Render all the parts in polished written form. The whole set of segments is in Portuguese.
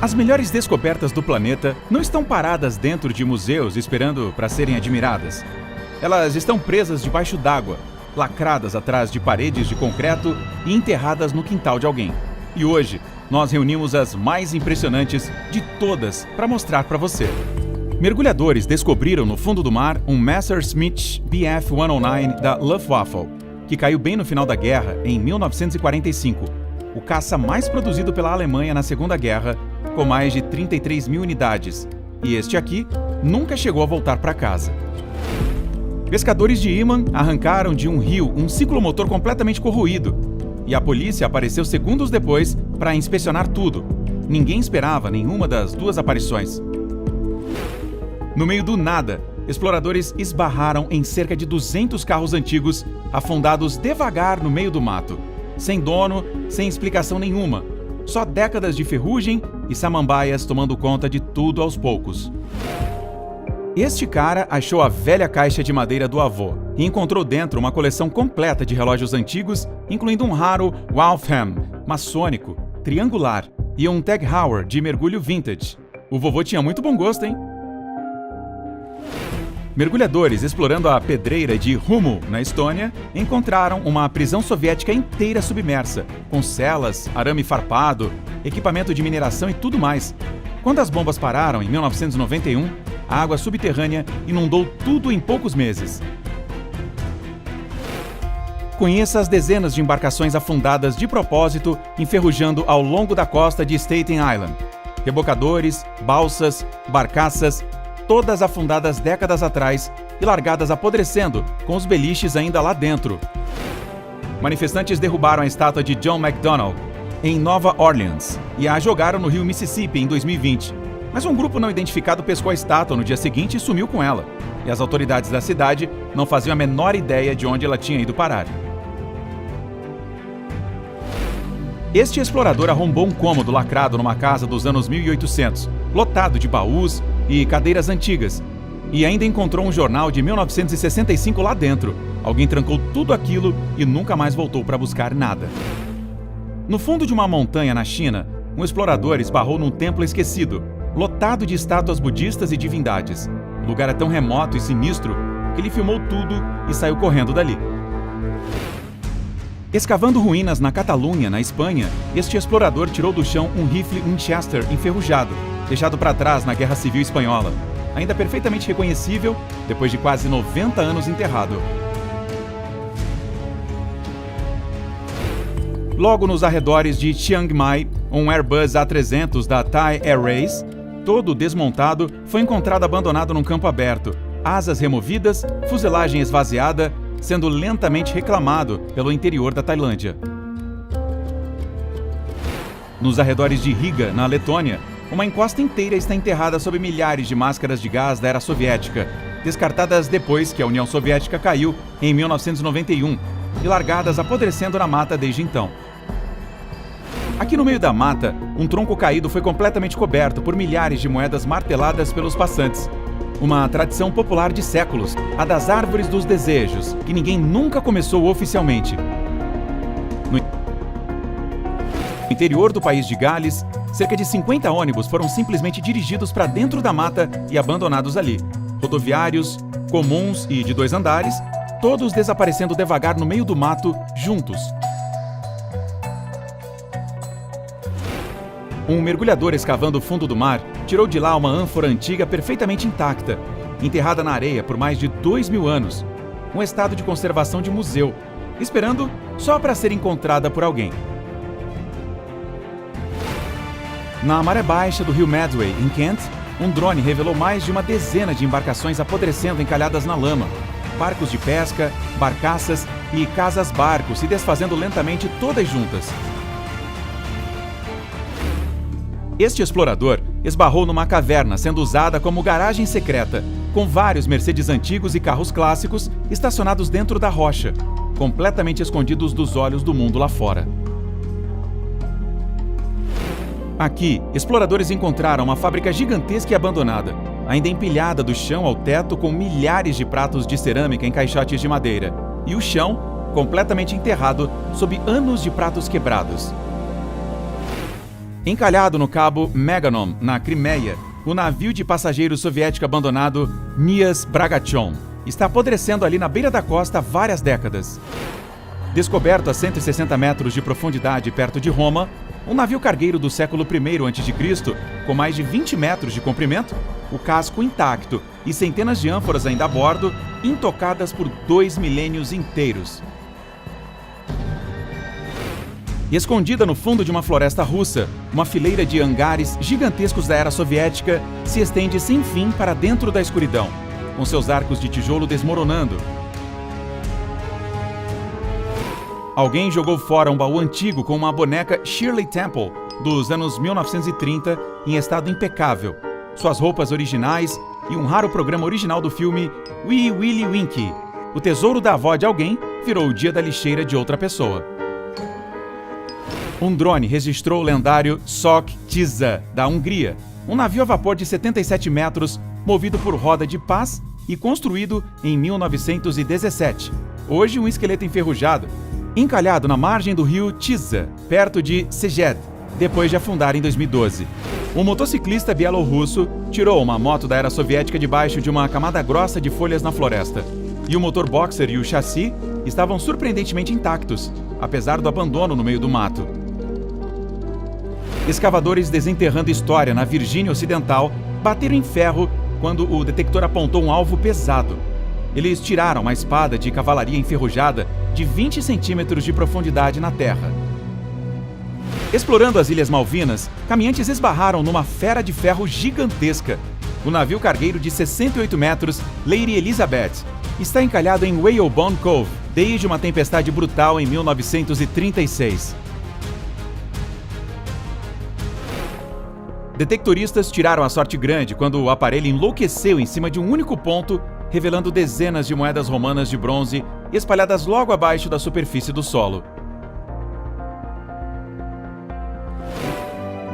As melhores descobertas do planeta não estão paradas dentro de museus esperando para serem admiradas. Elas estão presas debaixo d'água, lacradas atrás de paredes de concreto e enterradas no quintal de alguém. E hoje, nós reunimos as mais impressionantes de todas para mostrar para você. Mergulhadores descobriram no fundo do mar um Messerschmitt Bf-109 da Luftwaffe, que caiu bem no final da guerra, em 1945. O caça mais produzido pela Alemanha na Segunda Guerra, com mais de 33 mil unidades. E este aqui nunca chegou a voltar para casa. Pescadores de Iman arrancaram de um rio um ciclomotor completamente corroído. E a polícia apareceu segundos depois para inspecionar tudo. Ninguém esperava nenhuma das duas aparições. No meio do nada, exploradores esbarraram em cerca de 200 carros antigos afundados devagar no meio do mato. Sem dono, sem explicação nenhuma. Só décadas de ferrugem e samambaias tomando conta de tudo aos poucos. Este cara achou a velha caixa de madeira do avô e encontrou dentro uma coleção completa de relógios antigos, incluindo um raro Waltham, maçônico, triangular, e um Tag Heuer de mergulho vintage. O vovô tinha muito bom gosto, hein? Mergulhadores explorando a pedreira de Humu, na Estônia, encontraram uma prisão soviética inteira submersa, com celas, arame farpado, equipamento de mineração e tudo mais. Quando as bombas pararam, em 1991, a água subterrânea inundou tudo em poucos meses. Conheça as dezenas de embarcações afundadas de propósito, enferrujando ao longo da costa de Staten Island. Rebocadores, balsas, barcaças, todas afundadas décadas atrás e largadas apodrecendo, com os beliches ainda lá dentro. Manifestantes derrubaram a estátua de John McDonnell em Nova Orleans e a jogaram no rio Mississippi em 2020. Mas um grupo não identificado pescou a estátua no dia seguinte e sumiu com ela. E as autoridades da cidade não faziam a menor ideia de onde ela tinha ido parar. Este explorador arrombou um cômodo lacrado numa casa dos anos 1800, lotado de baús e cadeiras antigas, e ainda encontrou um jornal de 1965 lá dentro. Alguém trancou tudo aquilo e nunca mais voltou para buscar nada. No fundo de uma montanha na China, um explorador esbarrou num templo esquecido, lotado de estátuas budistas e divindades. O lugar é tão remoto e sinistro que ele filmou tudo e saiu correndo dali. Escavando ruínas na Catalunha, na Espanha, este explorador tirou do chão um rifle Winchester enferrujado, deixado para trás na Guerra Civil Espanhola, ainda perfeitamente reconhecível depois de quase 90 anos enterrado. Logo nos arredores de Chiang Mai, um Airbus A300 da Thai Airways, todo desmontado, foi encontrado abandonado num campo aberto, asas removidas, fuselagem esvaziada, sendo lentamente reclamado pelo interior da Tailândia. Nos arredores de Riga, na Letônia, uma encosta inteira está enterrada sob milhares de máscaras de gás da era soviética, descartadas depois que a União Soviética caiu em 1991 e largadas apodrecendo na mata desde então. Aqui no meio da mata, um tronco caído foi completamente coberto por milhares de moedas marteladas pelos passantes. Uma tradição popular de séculos, a das árvores dos desejos, que ninguém nunca começou oficialmente. No interior do país de Gales, cerca de 50 ônibus foram simplesmente dirigidos para dentro da mata e abandonados ali. Rodoviários, comuns e de 2 andares, todos desaparecendo devagar no meio do mato, juntos. Um mergulhador escavando o fundo do mar tirou de lá uma ânfora antiga perfeitamente intacta, enterrada na areia por mais de 2.000 anos, um estado de conservação de museu, esperando só para ser encontrada por alguém. Na maré baixa do rio Medway, em Kent, um drone revelou mais de uma dezena de embarcações apodrecendo encalhadas na lama, barcos de pesca, barcaças e casas-barcos se desfazendo lentamente todas juntas. Este explorador esbarrou numa caverna sendo usada como garagem secreta, com vários Mercedes antigos e carros clássicos estacionados dentro da rocha, completamente escondidos dos olhos do mundo lá fora. Aqui, exploradores encontraram uma fábrica gigantesca e abandonada, ainda empilhada do chão ao teto com milhares de pratos de cerâmica em caixotes de madeira, e o chão completamente enterrado sob anos de pratos quebrados. Encalhado no cabo Meganom, na Crimeia, o navio de passageiros soviético abandonado Nias Bragachon está apodrecendo ali na beira da costa há várias décadas. Descoberto a 160 metros de profundidade perto de Roma, um navio cargueiro do século I a.C., com mais de 20 metros de comprimento, o casco intacto e centenas de ânforas ainda a bordo, intocadas por 2 milênios inteiros. Escondida no fundo de uma floresta russa, uma fileira de hangares gigantescos da era soviética se estende sem fim para dentro da escuridão, com seus arcos de tijolo desmoronando. Alguém jogou fora um baú antigo com uma boneca Shirley Temple, dos anos 1930, em estado impecável, suas roupas originais e um raro programa original do filme Wee Willie Winky. O tesouro da avó de alguém virou o dia da lixeira de outra pessoa. Um drone registrou o lendário Sok Tiza, da Hungria, um navio a vapor de 77 metros, movido por roda de paz e construído em 1917. Hoje um esqueleto enferrujado, encalhado na margem do rio Tiza, perto de Szeged, depois de afundar em 2012. Um motociclista bielorrusso tirou uma moto da era soviética debaixo de uma camada grossa de folhas na floresta. E o motor boxer e o chassi estavam surpreendentemente intactos, apesar do abandono no meio do mato. Escavadores desenterrando história na Virgínia Ocidental bateram em ferro quando o detector apontou um alvo pesado. Eles tiraram uma espada de cavalaria enferrujada de 20 centímetros de profundidade na terra. Explorando as Ilhas Malvinas, caminhantes esbarraram numa fera de ferro gigantesca. O navio cargueiro de 68 metros, Lady Elizabeth, está encalhado em Whalebone Cove desde uma tempestade brutal em 1936. Detectoristas tiraram a sorte grande quando o aparelho enlouqueceu em cima de um único ponto, revelando dezenas de moedas romanas de bronze espalhadas logo abaixo da superfície do solo.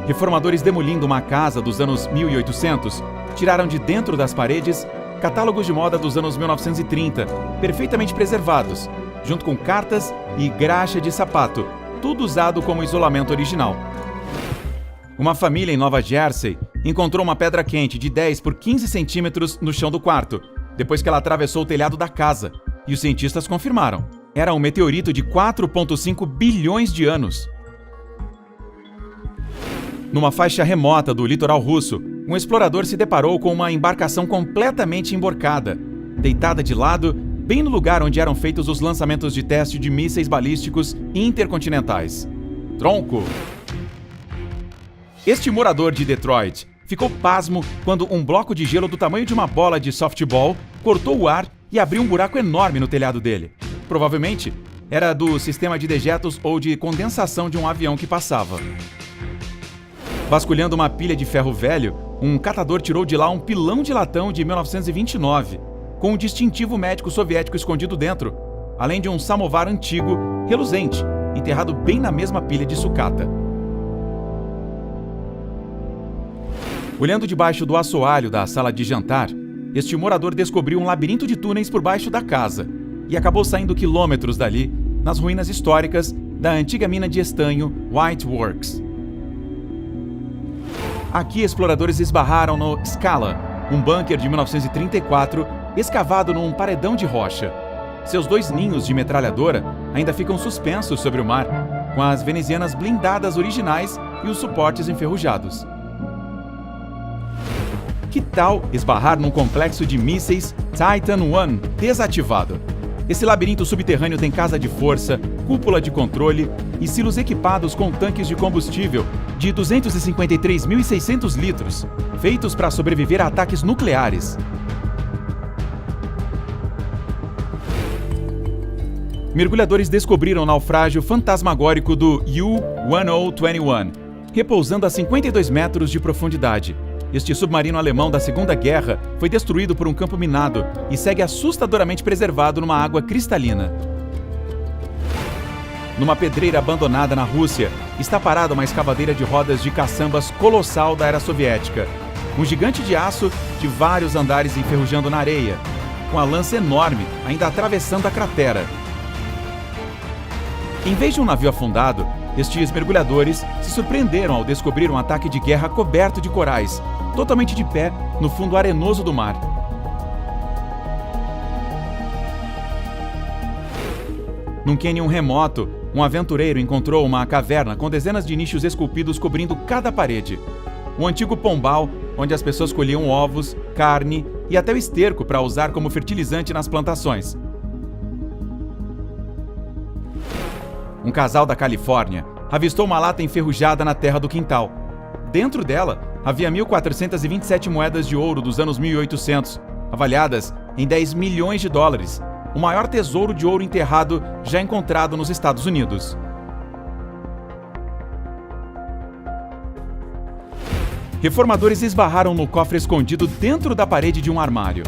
Reformadores demolindo uma casa dos anos 1800 tiraram de dentro das paredes catálogos de moda dos anos 1930, perfeitamente preservados, junto com cartas e graxa de sapato, tudo usado como isolamento original. Uma família em Nova Jersey encontrou uma pedra quente de 10 por 15 centímetros no chão do quarto, depois que ela atravessou o telhado da casa, e os cientistas confirmaram. Era um meteorito de 4,5 bilhões de anos. Numa faixa remota do litoral russo, um explorador se deparou com uma embarcação completamente emborcada, deitada de lado, bem no lugar onde eram feitos os lançamentos de teste de mísseis balísticos intercontinentais. Tronco! Este morador de Detroit ficou pasmo quando um bloco de gelo do tamanho de uma bola de softball cortou o ar e abriu um buraco enorme no telhado dele. Provavelmente, era do sistema de dejetos ou de condensação de um avião que passava. Vasculhando uma pilha de ferro velho, um catador tirou de lá um pilão de latão de 1929, com um distintivo médico soviético escondido dentro, além de um samovar antigo, reluzente, enterrado bem na mesma pilha de sucata. Olhando debaixo do assoalho da sala de jantar, este morador descobriu um labirinto de túneis por baixo da casa e acabou saindo quilômetros dali, nas ruínas históricas da antiga mina de estanho White Works. Aqui, exploradores esbarraram no Scala, um bunker de 1934 escavado num paredão de rocha. Seus 2 ninhos de metralhadora ainda ficam suspensos sobre o mar, com as venezianas blindadas originais e os suportes enferrujados. Que tal esbarrar num complexo de mísseis Titan I desativado? Esse labirinto subterrâneo tem casa de força, cúpula de controle e silos equipados com tanques de combustível de 253.600 litros, feitos para sobreviver a ataques nucleares. Mergulhadores descobriram o naufrágio fantasmagórico do U-1021, repousando a 52 metros de profundidade. Este submarino alemão da Segunda Guerra foi destruído por um campo minado e segue assustadoramente preservado numa água cristalina. Numa pedreira abandonada na Rússia, está parada uma escavadeira de rodas de caçambas colossal da era soviética. Um gigante de aço de vários andares enferrujando na areia, com a lança enorme ainda atravessando a cratera. Em vez de um navio afundado, Estes mergulhadores se surpreenderam ao descobrir um ataque de guerra coberto de corais, totalmente de pé no fundo arenoso do mar. Num cânion remoto, um aventureiro encontrou uma caverna com dezenas de nichos esculpidos cobrindo cada parede. Um antigo pombal, onde as pessoas colhiam ovos, carne e até o esterco para usar como fertilizante nas plantações. Um casal da Califórnia avistou uma lata enferrujada na terra do quintal. Dentro dela, havia 1.427 moedas de ouro dos anos 1800, avaliadas em 10 milhões de dólares, o maior tesouro de ouro enterrado já encontrado nos Estados Unidos. Reformadores esbarraram no cofre escondido dentro da parede de um armário.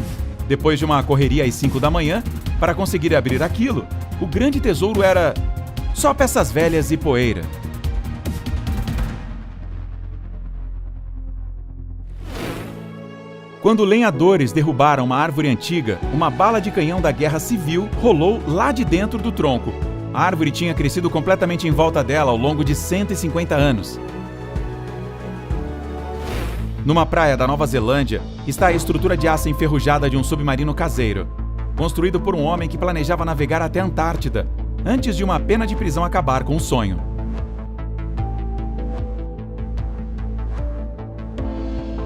Depois de uma correria às 5 da manhã, para conseguir abrir aquilo, o grande tesouro era só peças velhas e poeira. Quando lenhadores derrubaram uma árvore antiga, uma bala de canhão da Guerra Civil rolou lá de dentro do tronco. A árvore tinha crescido completamente em volta dela ao longo de 150 anos. Numa praia da Nova Zelândia, está a estrutura de aço enferrujada de um submarino caseiro, construído por um homem que planejava navegar até a Antártida, antes de uma pena de prisão acabar com o sonho.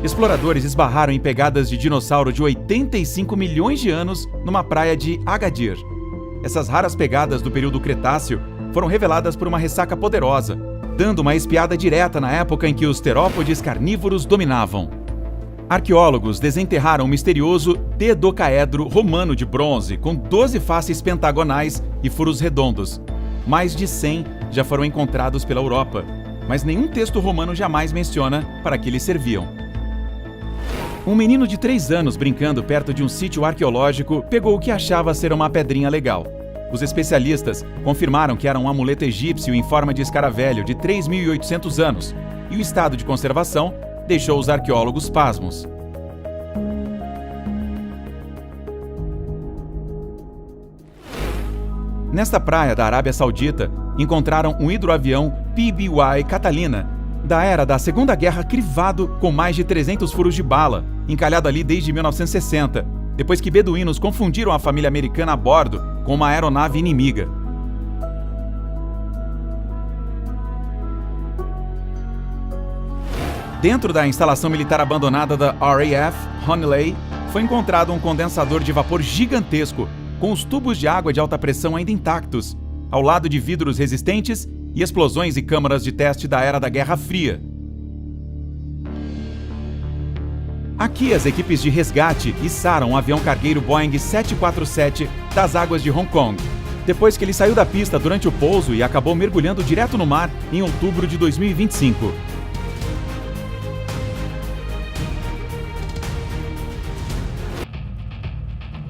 Exploradores esbarraram em pegadas de dinossauro de 85 milhões de anos numa praia de Agadir. Essas raras pegadas do período Cretáceo foram reveladas por uma ressaca poderosa, dando uma espiada direta na época em que os terópodes carnívoros dominavam. Arqueólogos desenterraram o misterioso dedocaedro romano de bronze, com 12 faces pentagonais e furos redondos. Mais de 100 já foram encontrados pela Europa, mas nenhum texto romano jamais menciona para que eles serviam. Um menino de 3 anos brincando perto de um sítio arqueológico pegou o que achava ser uma pedrinha legal. Os especialistas confirmaram que era um amuleto egípcio em forma de escaravelho de 3.800 anos, e o estado de conservação deixou os arqueólogos pasmos. Nesta praia da Arábia Saudita, encontraram um hidroavião PBY Catalina, da era da Segunda Guerra, crivado com mais de 300 furos de bala, encalhado ali desde 1960, depois que beduínos confundiram a família americana a bordo com uma aeronave inimiga. Dentro da instalação militar abandonada da RAF, Honolulu, foi encontrado um condensador de vapor gigantesco, com os tubos de água de alta pressão ainda intactos, ao lado de vidros resistentes e explosões e câmaras de teste da era da Guerra Fria. Aqui, as equipes de resgate içaram um avião cargueiro Boeing 747 das águas de Hong Kong, depois que ele saiu da pista durante o pouso e acabou mergulhando direto no mar em outubro de 2025.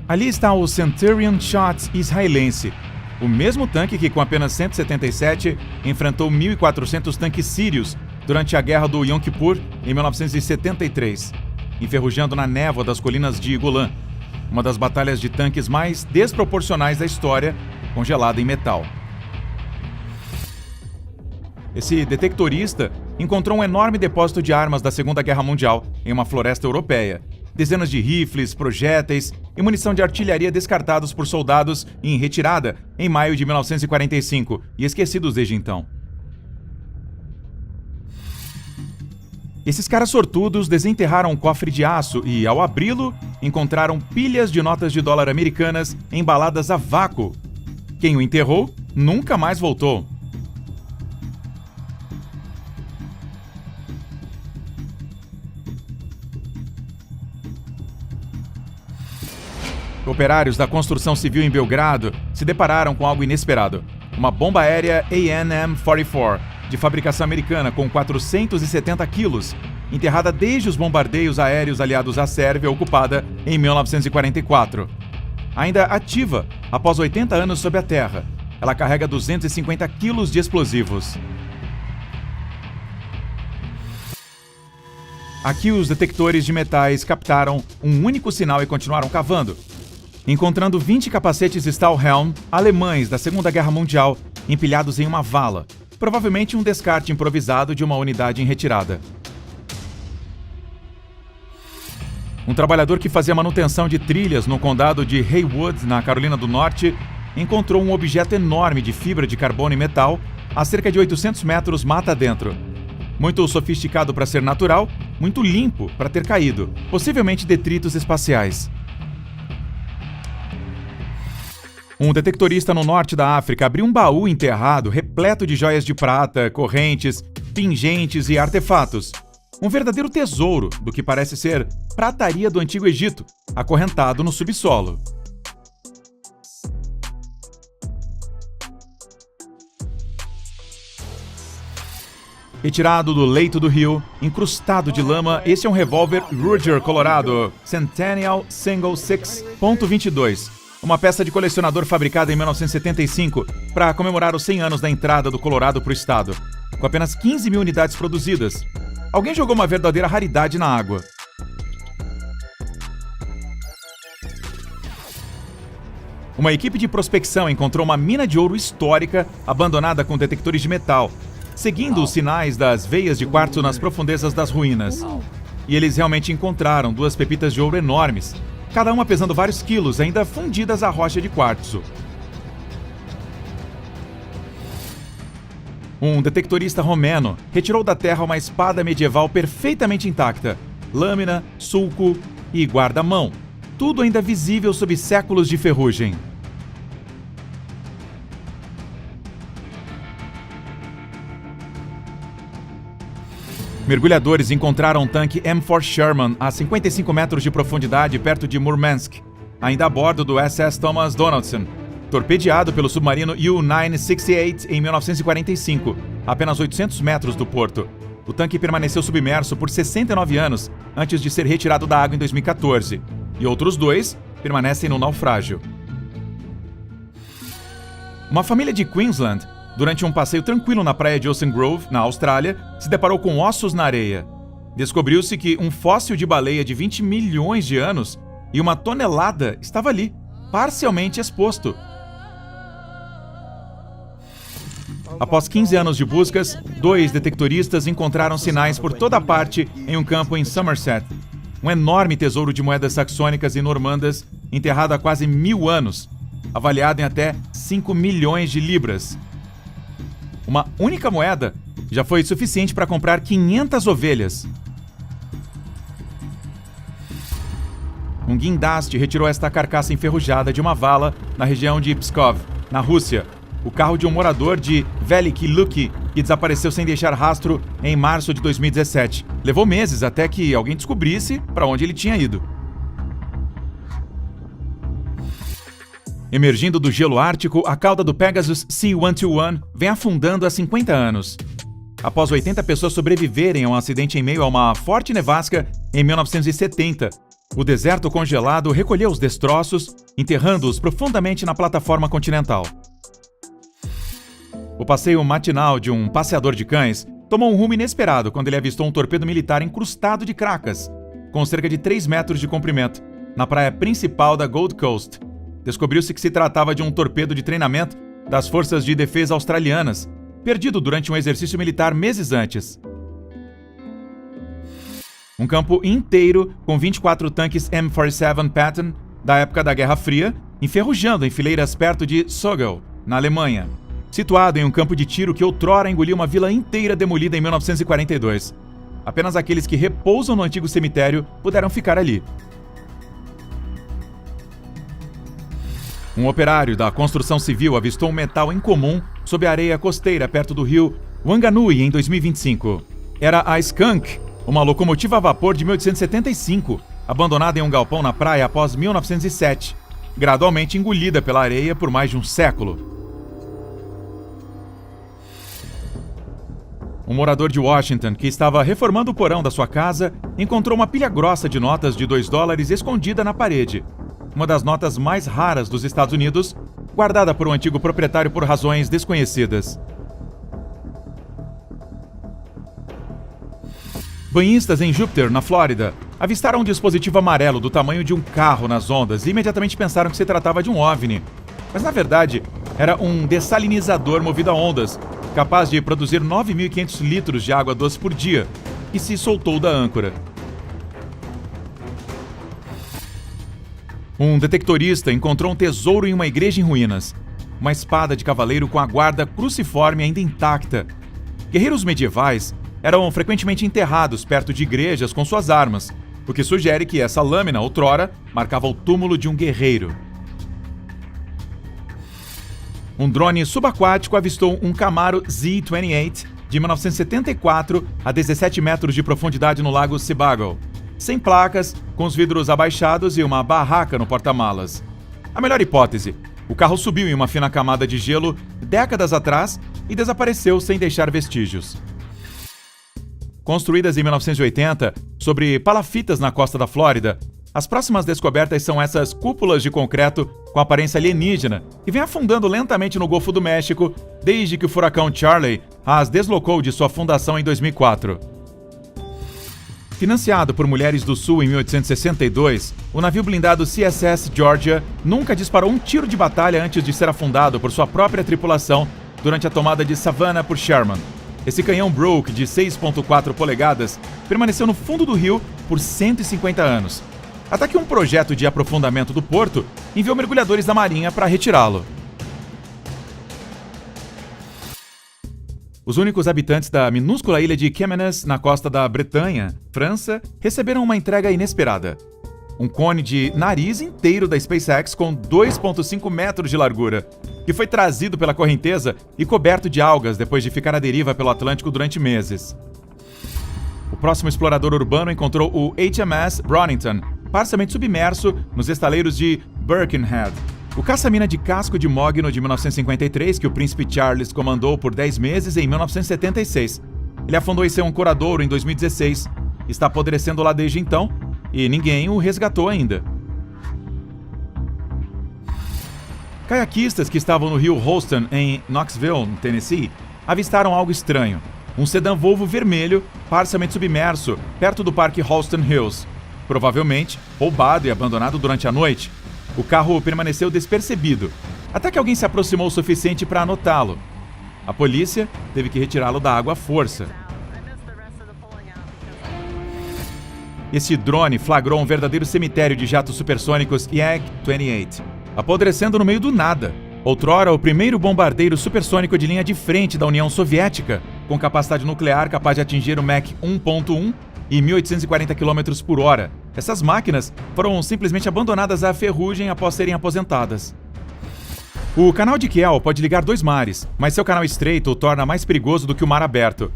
Ali está o Centurion Shots israelense, o mesmo tanque que, com apenas 177, enfrentou 1.400 tanques sírios durante a Guerra do Yom Kippur em 1973, enferrujando na névoa das colinas de Golã, uma das batalhas de tanques mais desproporcionais da história, congelada em metal. Esse detectorista encontrou um enorme depósito de armas da Segunda Guerra Mundial em uma floresta europeia. Dezenas de rifles, projéteis e munição de artilharia descartados por soldados em retirada em maio de 1945 e esquecidos desde então. Esses caras sortudos desenterraram um cofre de aço e, ao abri-lo, encontraram pilhas de notas de dólar americanas embaladas a vácuo. Quem o enterrou nunca mais voltou. Operários da construção civil em Belgrado se depararam com algo inesperado. Uma bomba aérea AN-44, de fabricação americana com 470 quilos, enterrada desde os bombardeios aéreos aliados à Sérvia ocupada em 1944. Ainda ativa após 80 anos sob a terra, ela carrega 250 quilos de explosivos. Aqui os detectores de metais captaram um único sinal e continuaram cavando, encontrando 20 capacetes Stahlhelm alemães da Segunda Guerra Mundial empilhados em uma vala, provavelmente um descarte improvisado de uma unidade em retirada. Um trabalhador que fazia manutenção de trilhas no condado de Haywood, na Carolina do Norte, encontrou um objeto enorme de fibra de carbono e metal a cerca de 800 metros mata adentro. Muito sofisticado para ser natural, muito limpo para ter caído, possivelmente detritos espaciais. Um detectorista no norte da África abriu um baú enterrado repleto de joias de prata, correntes, pingentes e artefatos. Um verdadeiro tesouro do que parece ser prataria do Antigo Egito, acorrentado no subsolo. Retirado do leito do rio, incrustado de lama, esse é um revólver Ruger Colorado Centennial Single 6.22, uma peça de colecionador fabricada em 1975 para comemorar os 100 anos da entrada do Colorado para o estado, com apenas 15 mil unidades produzidas. Alguém jogou uma verdadeira raridade na água. Uma equipe de prospecção encontrou uma mina de ouro histórica abandonada com detectores de metal, seguindo os sinais das veias de quartzo nas profundezas das ruínas. E eles realmente encontraram 2 pepitas de ouro enormes, cada uma pesando vários quilos, ainda fundidas à rocha de quartzo. Um detectorista romeno retirou da terra uma espada medieval perfeitamente intacta, lâmina, sulco e guarda-mão, tudo ainda visível sob séculos de ferrugem. Mergulhadores encontraram um tanque M4 Sherman a 55 metros de profundidade perto de Murmansk, ainda a bordo do SS Thomas Donaldson, torpedeado pelo submarino U-968 em 1945, a apenas 800 metros do porto. O tanque permaneceu submerso por 69 anos antes de ser retirado da água em 2014, e outros 2 permanecem no naufrágio. Uma família de Queensland, durante um passeio tranquilo na praia de Ocean Grove, na Austrália, se deparou com ossos na areia. Descobriu-se que um fóssil de baleia de 20 milhões de anos e 1 tonelada estava ali, parcialmente exposto. Após 15 anos de buscas, 2 detectoristas encontraram sinais por toda parte em um campo em Somerset. Um enorme tesouro de moedas saxônicas e normandas, enterrado há quase 1000 anos, avaliado em até 5 milhões de libras. Uma única moeda já foi suficiente para comprar 500 ovelhas. Um guindaste retirou esta carcaça enferrujada de uma vala na região de Pskov, na Rússia. O carro de um morador de Veliki Luki, que desapareceu sem deixar rastro em março de 2017. Levou meses até que alguém descobrisse para onde ele tinha ido. Emergindo do gelo ártico, a cauda do Pegasus C-121 vem afundando há 50 anos. Após 80 pessoas sobreviverem a um acidente em meio a uma forte nevasca em 1970, o deserto congelado recolheu os destroços, enterrando-os profundamente na plataforma continental. O passeio matinal de um passeador de cães tomou um rumo inesperado quando ele avistou um torpedo militar incrustado de cracas, com cerca de 3 metros de comprimento, na praia principal da Gold Coast. Descobriu-se que se tratava de um torpedo de treinamento das Forças de Defesa Australianas, perdido durante um exercício militar meses antes. Um campo inteiro com 24 tanques M47 Patton da época da Guerra Fria, enferrujando em fileiras perto de Sogel, na Alemanha, situado em um campo de tiro que outrora engoliu uma vila inteira demolida em 1942. Apenas aqueles que repousam no antigo cemitério puderam ficar ali. Um operário da construção civil avistou um metal incomum sob a areia costeira perto do rio Wanganui em 2025. Era a Skunk, uma locomotiva a vapor de 1875, abandonada em um galpão na praia após 1907, gradualmente engolida pela areia por mais de um século. Um morador de Washington, que estava reformando o porão da sua casa, encontrou uma pilha grossa de notas de $2 escondida na parede. Uma das notas mais raras dos Estados Unidos, guardada por um antigo proprietário por razões desconhecidas. Banhistas em Júpiter, na Flórida, avistaram um dispositivo amarelo do tamanho de um carro nas ondas e imediatamente pensaram que se tratava de um OVNI. Mas, na verdade, era um dessalinizador movido a ondas, capaz de produzir 9.500 litros de água doce por dia, que se soltou da âncora. Um detectorista encontrou um tesouro em uma igreja em ruínas. Uma espada de cavaleiro com a guarda cruciforme ainda intacta. Guerreiros medievais eram frequentemente enterrados perto de igrejas com suas armas, o que sugere que essa lâmina, outrora, marcava o túmulo de um guerreiro. Um drone subaquático avistou um Camaro Z-28 de 1974 a 17 metros de profundidade no lago Sebago. Sem placas, com os vidros abaixados e uma barraca no porta-malas. A melhor hipótese: o carro subiu em uma fina camada de gelo décadas atrás e desapareceu sem deixar vestígios. Construídas em 1980 sobre palafitas na costa da Flórida, as próximas descobertas são essas cúpulas de concreto com aparência alienígena que vêm afundando lentamente no Golfo do México desde que o furacão Charley as deslocou de sua fundação em 2004. Financiado por mulheres do Sul em 1862, o navio blindado CSS Georgia nunca disparou um tiro de batalha antes de ser afundado por sua própria tripulação durante a tomada de Savannah por Sherman. Esse canhão Brooke de 6,4 polegadas permaneceu no fundo do rio por 150 anos, até que um projeto de aprofundamento do porto enviou mergulhadores da Marinha para retirá-lo. Os únicos habitantes da minúscula ilha de Kemenes, na costa da Bretanha, França, receberam uma entrega inesperada. Um cone de nariz inteiro da SpaceX com 2,5 metros de largura, que foi trazido pela correnteza e coberto de algas depois de ficar à deriva pelo Atlântico durante meses. O próximo explorador urbano encontrou o HMS Bronington, parcialmente submerso nos estaleiros de Birkenhead. O caça-mina de casco de mogno de 1953, que o príncipe Charles comandou por 10 meses em 1976. Ele afundou em seu ancoradouro em 2016. Está apodrecendo lá desde então e ninguém o resgatou ainda. Caiaquistas que estavam no rio Holston, em Knoxville, no Tennessee, avistaram algo estranho. Um sedã Volvo vermelho, parcialmente submerso, perto do Parque Holston Hills. Provavelmente roubado e abandonado durante a noite. O carro permaneceu despercebido, até que alguém se aproximou o suficiente para anotá-lo. A polícia teve que retirá-lo da água à força. Esse drone flagrou um verdadeiro cemitério de jatos supersônicos Yak-28, apodrecendo no meio do nada. Outrora, o primeiro bombardeiro supersônico de linha de frente da União Soviética, com capacidade nuclear capaz de atingir o Mach 1.1 e 1.840 km por hora. Essas máquinas foram simplesmente abandonadas à ferrugem após serem aposentadas. O canal de Kiel pode ligar dois mares, mas seu canal estreito o torna mais perigoso do que o mar aberto.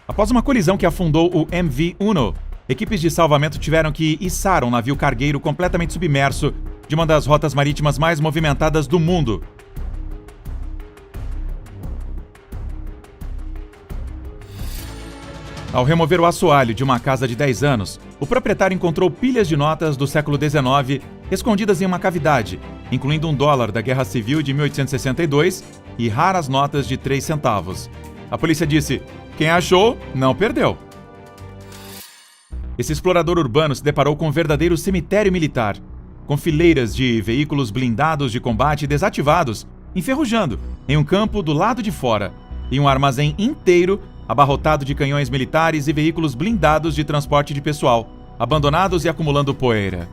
Após uma colisão que afundou o MV Uno, equipes de salvamento tiveram que içar um navio cargueiro completamente submerso de uma das rotas marítimas mais movimentadas do mundo. Ao remover o assoalho de uma casa de 10 anos, o proprietário encontrou pilhas de notas do século XIX escondidas em uma cavidade, incluindo $1 da Guerra Civil de 1862 e raras notas de 3 centavos. A polícia disse: quem achou, não perdeu. Esse explorador urbano se deparou com um verdadeiro cemitério militar, com fileiras de veículos blindados de combate desativados, enferrujando em um campo do lado de fora, e um armazém inteiro abarrotado de canhões militares e veículos blindados de transporte de pessoal, abandonados e acumulando poeira.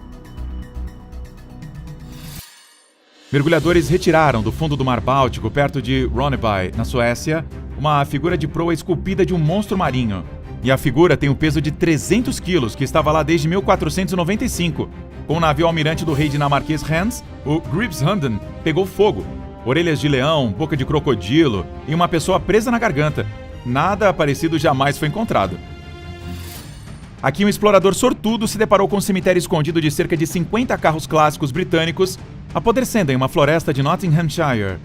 Mergulhadores retiraram do fundo do Mar Báltico, perto de Ronneby, na Suécia, uma figura de proa esculpida de um monstro marinho. E a figura tem o peso de 300 quilos, que estava lá desde 1495. Com o navio almirante do rei dinamarquês Hans, o Gripshunden, pegou fogo. Orelhas de leão, boca de crocodilo e uma pessoa presa na garganta. Nada parecido jamais foi encontrado. Aqui um explorador sortudo se deparou com um cemitério escondido de cerca de 50 carros clássicos britânicos apodrecendo em uma floresta de Nottinghamshire.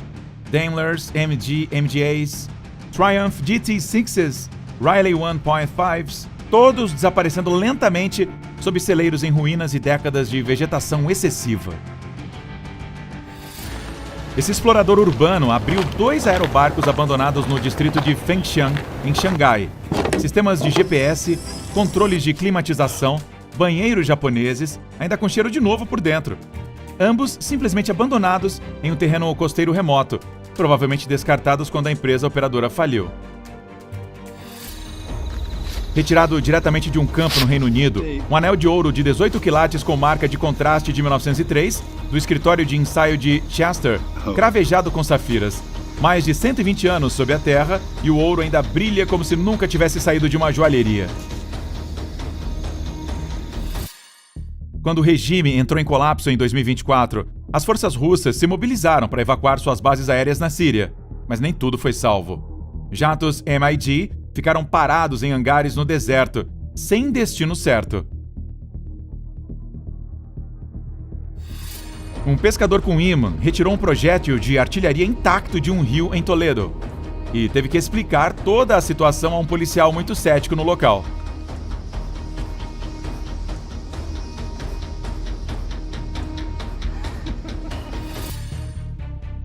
Daimlers, MG, MGAs, Triumph GT6s, Riley 1.5s, todos desaparecendo lentamente sob celeiros em ruínas e décadas de vegetação excessiva. Esse explorador urbano abriu 2 aerobarcos abandonados no distrito de Fengxiang, em Xangai. Sistemas de GPS, controles de climatização, banheiros japoneses, ainda com cheiro de novo por dentro. Ambos simplesmente abandonados em um terreno costeiro remoto, provavelmente descartados quando a empresa operadora faliu. Retirado diretamente de um campo no Reino Unido, um anel de ouro de 18 quilates com marca de contraste de 1903, do escritório de ensaio de Chester, cravejado com safiras. Mais de 120 anos sob a terra e o ouro ainda brilha como se nunca tivesse saído de uma joalheria. Quando o regime entrou em colapso em 2024, as forças russas se mobilizaram para evacuar suas bases aéreas na Síria, mas nem tudo foi salvo. Jatos MiG ficaram parados em hangares no deserto, sem destino certo. Um pescador com ímã retirou um projétil de artilharia intacto de um rio em Toledo e teve que explicar toda a situação a um policial muito cético no local.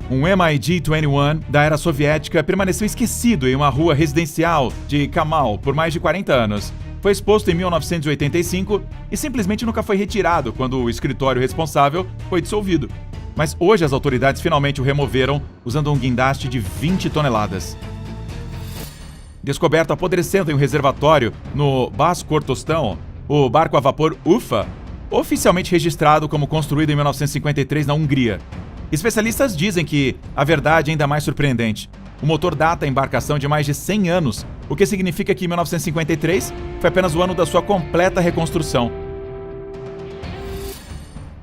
Um MiG-21 da era soviética permaneceu esquecido em uma rua residencial de Kamal por mais de 40 anos. Foi exposto em 1985 e simplesmente nunca foi retirado quando o escritório responsável foi dissolvido. Mas hoje as autoridades finalmente o removeram usando um guindaste de 20 toneladas. Descoberto apodrecendo em um reservatório no Baskortostão, o barco a vapor Ufa, oficialmente registrado como construído em 1953 na Hungria. Especialistas dizem que a verdade é ainda mais surpreendente. O motor data a embarcação de mais de 100 anos, o que significa que 1953 foi apenas o ano da sua completa reconstrução.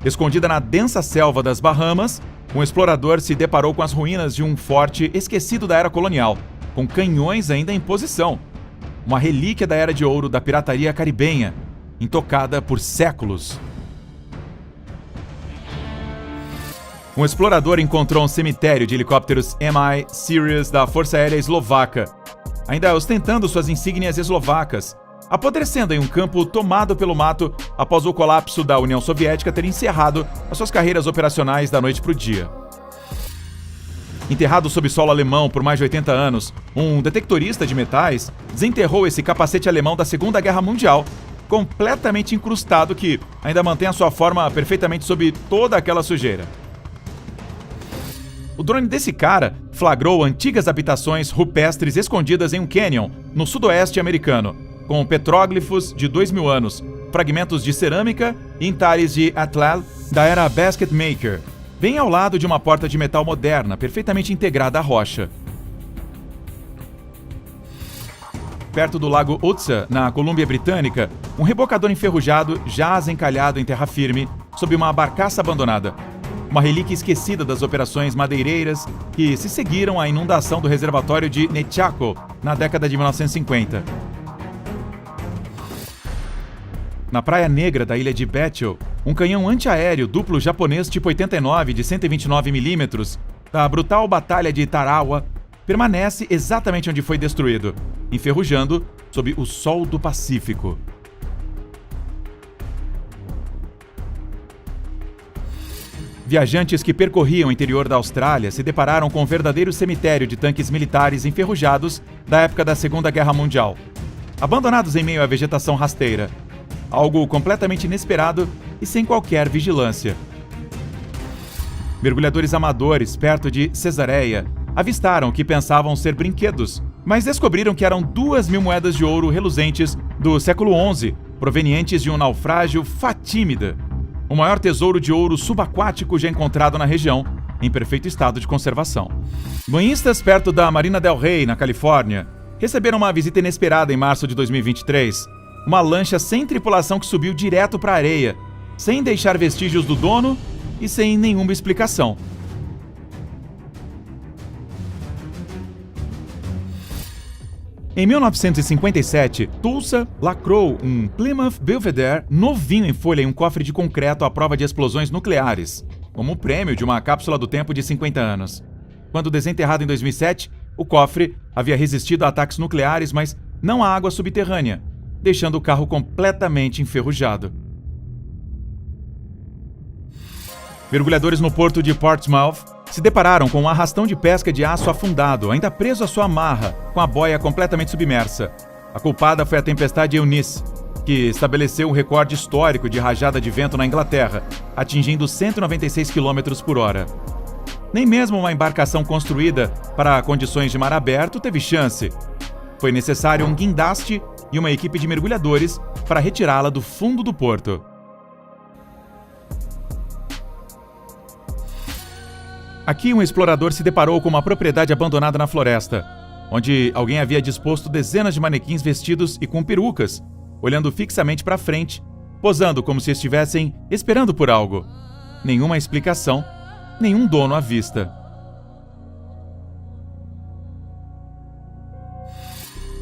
Escondida na densa selva das Bahamas, um explorador se deparou com as ruínas de um forte esquecido da era colonial, com canhões ainda em posição. Uma relíquia da era de ouro da pirataria caribenha, intocada por séculos. Um explorador encontrou um cemitério de helicópteros Mi-Series da Força Aérea Eslovaca, ainda ostentando suas insígnias eslovacas, apodrecendo em um campo tomado pelo mato após o colapso da União Soviética ter encerrado as suas carreiras operacionais da noite para o dia. Enterrado sob solo alemão por mais de 80 anos, um detectorista de metais desenterrou esse capacete alemão da Segunda Guerra Mundial, completamente incrustado, que ainda mantém a sua forma perfeitamente sob toda aquela sujeira. O drone desse cara flagrou antigas habitações rupestres escondidas em um canyon no sudoeste americano, com petróglifos de 2000 anos, fragmentos de cerâmica e entalhes de atlal da era Basket Maker, bem ao lado de uma porta de metal moderna perfeitamente integrada à rocha. Perto do lago Utsa, na Colômbia Britânica, um rebocador enferrujado jaz encalhado em terra firme sob uma barcaça abandonada. Uma relíquia esquecida das operações madeireiras que se seguiram à inundação do reservatório de Nechako na década de 1950. Na Praia Negra da ilha de Bethel, um canhão antiaéreo duplo japonês tipo 89 de 129 mm da brutal Batalha de Tarawa permanece exatamente onde foi destruído, enferrujando sob o sol do Pacífico. Viajantes que percorriam o interior da Austrália se depararam com um verdadeiro cemitério de tanques militares enferrujados da época da Segunda Guerra Mundial, abandonados em meio à vegetação rasteira. Algo completamente inesperado e sem qualquer vigilância. Mergulhadores amadores perto de Cesareia avistaram o que pensavam ser brinquedos, mas descobriram que eram 2.000 moedas de ouro reluzentes do século XI, provenientes de um naufrágio fatímida. O maior tesouro de ouro subaquático já encontrado na região, em perfeito estado de conservação. Banhistas perto da Marina del Rey, na Califórnia, receberam uma visita inesperada em março de 2023. Uma lancha sem tripulação que subiu direto para a areia, sem deixar vestígios do dono e sem nenhuma explicação. Em 1957, Tulsa lacrou um Plymouth Belvedere novinho em folha em um cofre de concreto à prova de explosões nucleares, como prêmio de uma cápsula do tempo de 50 anos. Quando desenterrado em 2007, o cofre havia resistido a ataques nucleares, mas não a água subterrânea, deixando o carro completamente enferrujado. Mergulhadores no porto de Portsmouth se depararam com um arrastão de pesca de aço afundado, ainda preso à sua amarra, com a boia completamente submersa. A culpada foi a tempestade Eunice, que estabeleceu um recorde histórico de rajada de vento na Inglaterra, atingindo 196 km por hora. Nem mesmo uma embarcação construída para condições de mar aberto teve chance. Foi necessário um guindaste e uma equipe de mergulhadores para retirá-la do fundo do porto. Aqui, um explorador se deparou com uma propriedade abandonada na floresta, onde alguém havia disposto dezenas de manequins vestidos e com perucas, olhando fixamente para frente, posando como se estivessem esperando por algo. Nenhuma explicação, nenhum dono à vista.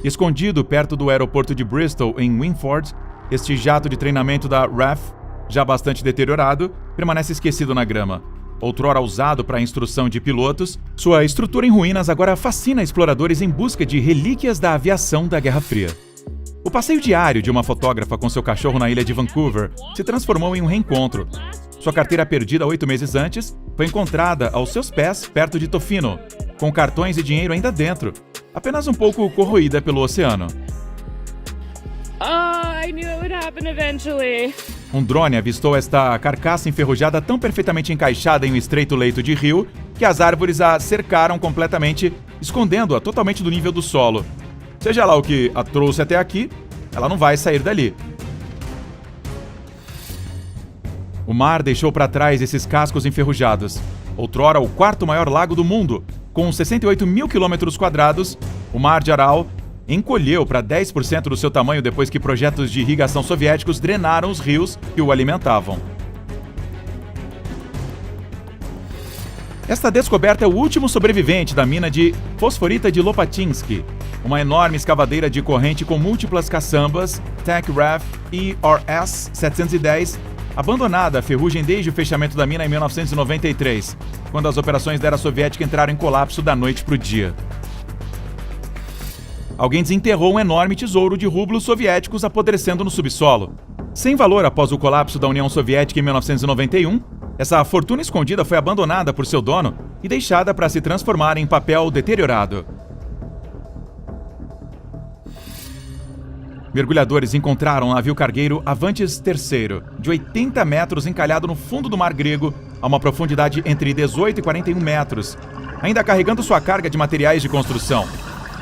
Escondido perto do aeroporto de Bristol, em Winford, este jato de treinamento da RAF, já bastante deteriorado, permanece esquecido na grama. Outrora usado para a instrução de pilotos, sua estrutura em ruínas agora fascina exploradores em busca de relíquias da aviação da Guerra Fria. O passeio diário de uma fotógrafa com seu cachorro na ilha de Vancouver se transformou em um reencontro. Sua carteira perdida 8 meses antes foi encontrada aos seus pés perto de Tofino, com cartões e dinheiro ainda dentro, apenas um pouco corroída pelo oceano. I knew it would happen eventually. Um drone avistou esta carcaça enferrujada tão perfeitamente encaixada em um estreito leito de rio que as árvores a cercaram completamente, escondendo-a totalmente do nível do solo. Seja lá o que a trouxe até aqui, ela não vai sair dali. O mar deixou para trás esses cascos enferrujados. Outrora o quarto maior lago do mundo, com 68 mil quilômetros quadrados, o Mar de Aral encolheu para 10% do seu tamanho depois que projetos de irrigação soviéticos drenaram os rios que o alimentavam. Esta descoberta é o último sobrevivente da mina de fosforita de Lopatinsky, uma enorme escavadeira de corrente com múltiplas caçambas, TechRAF ERS-710, abandonada a ferrugem desde o fechamento da mina em 1993, quando as operações da era soviética entraram em colapso da noite para o dia. Alguém desenterrou um enorme tesouro de rublos soviéticos apodrecendo no subsolo. Sem valor após o colapso da União Soviética em 1991, essa fortuna escondida foi abandonada por seu dono e deixada para se transformar em papel deteriorado. Mergulhadores encontraram um navio cargueiro Avantis III, de 80 metros encalhado no fundo do mar grego, a uma profundidade entre 18 e 41 metros, ainda carregando sua carga de materiais de construção.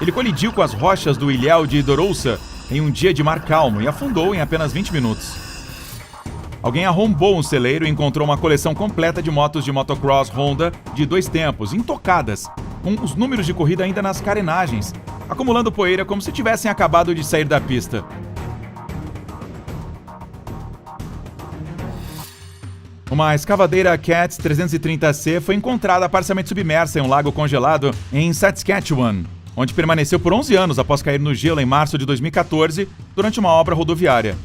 Ele colidiu com as rochas do ilhéu de Dorouça em um dia de mar calmo e afundou em apenas 20 minutos. Alguém arrombou um celeiro e encontrou uma coleção completa de motos de motocross Honda de 2 tempos, intocadas, com os números de corrida ainda nas carenagens, acumulando poeira como se tivessem acabado de sair da pista. Uma escavadeira Cat 330C foi encontrada parcialmente submersa em um lago congelado em Saskatchewan, onde permaneceu por 11 anos após cair no gelo em março de 2014, durante uma obra rodoviária.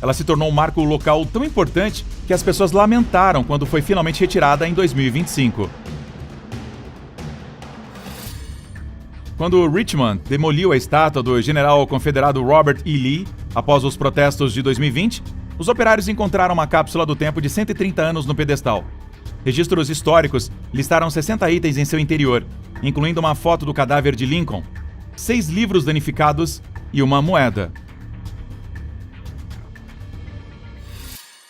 Ela se tornou um marco local tão importante que as pessoas lamentaram quando foi finalmente retirada em 2025. Quando Richmond demoliu a estátua do general confederado Robert E. Lee, após os protestos de 2020, os operários encontraram uma cápsula do tempo de 130 anos no pedestal. Registros históricos listaram 60 itens em seu interior, incluindo uma foto do cadáver de Lincoln, 6 livros danificados e uma moeda.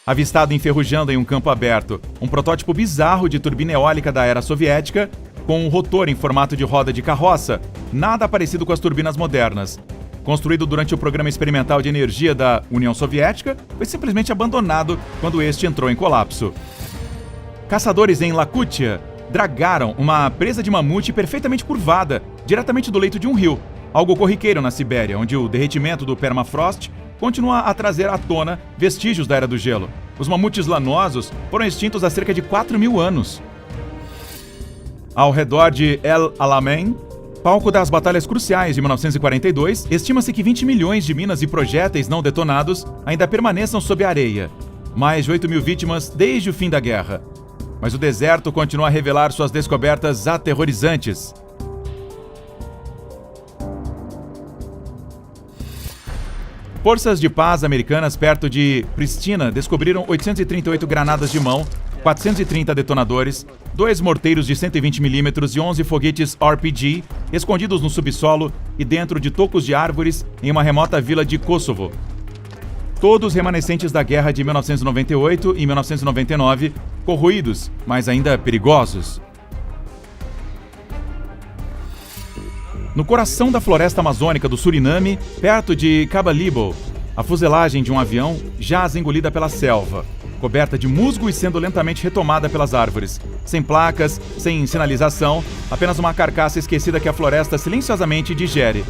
Avistado enferrujando em um campo aberto, um protótipo bizarro de turbina eólica da era soviética, com um rotor em formato de roda de carroça, nada parecido com as turbinas modernas. Construído durante o programa experimental de energia da União Soviética, foi simplesmente abandonado quando este entrou em colapso. Caçadores em Yakutia dragaram uma presa de mamute perfeitamente curvada, diretamente do leito de um rio, algo corriqueiro na Sibéria, onde o derretimento do permafrost continua a trazer à tona vestígios da Era do Gelo. Os mamutes lanosos foram extintos há cerca de 4.000 anos. Ao redor de El Alamein, palco das batalhas cruciais de 1942, estima-se que 20 milhões de minas e projéteis não detonados ainda permaneçam sob a areia. Mais de 8.000 vítimas desde o fim da guerra. Mas o deserto continua a revelar suas descobertas aterrorizantes. Forças de paz americanas perto de Pristina descobriram 838 granadas de mão, 430 detonadores, 2 morteiros de 120 mm e 11 foguetes RPG escondidos no subsolo e dentro de tocos de árvores em uma remota vila de Kosovo. Todos remanescentes da guerra de 1998 e 1999, corroídos, mas ainda perigosos. No coração da floresta amazônica do Suriname, perto de Cabo, a fuselagem de um avião jaz engolida pela selva, coberta de musgo e sendo lentamente retomada pelas árvores. Sem placas, sem sinalização, apenas uma carcaça esquecida que a floresta silenciosamente digere.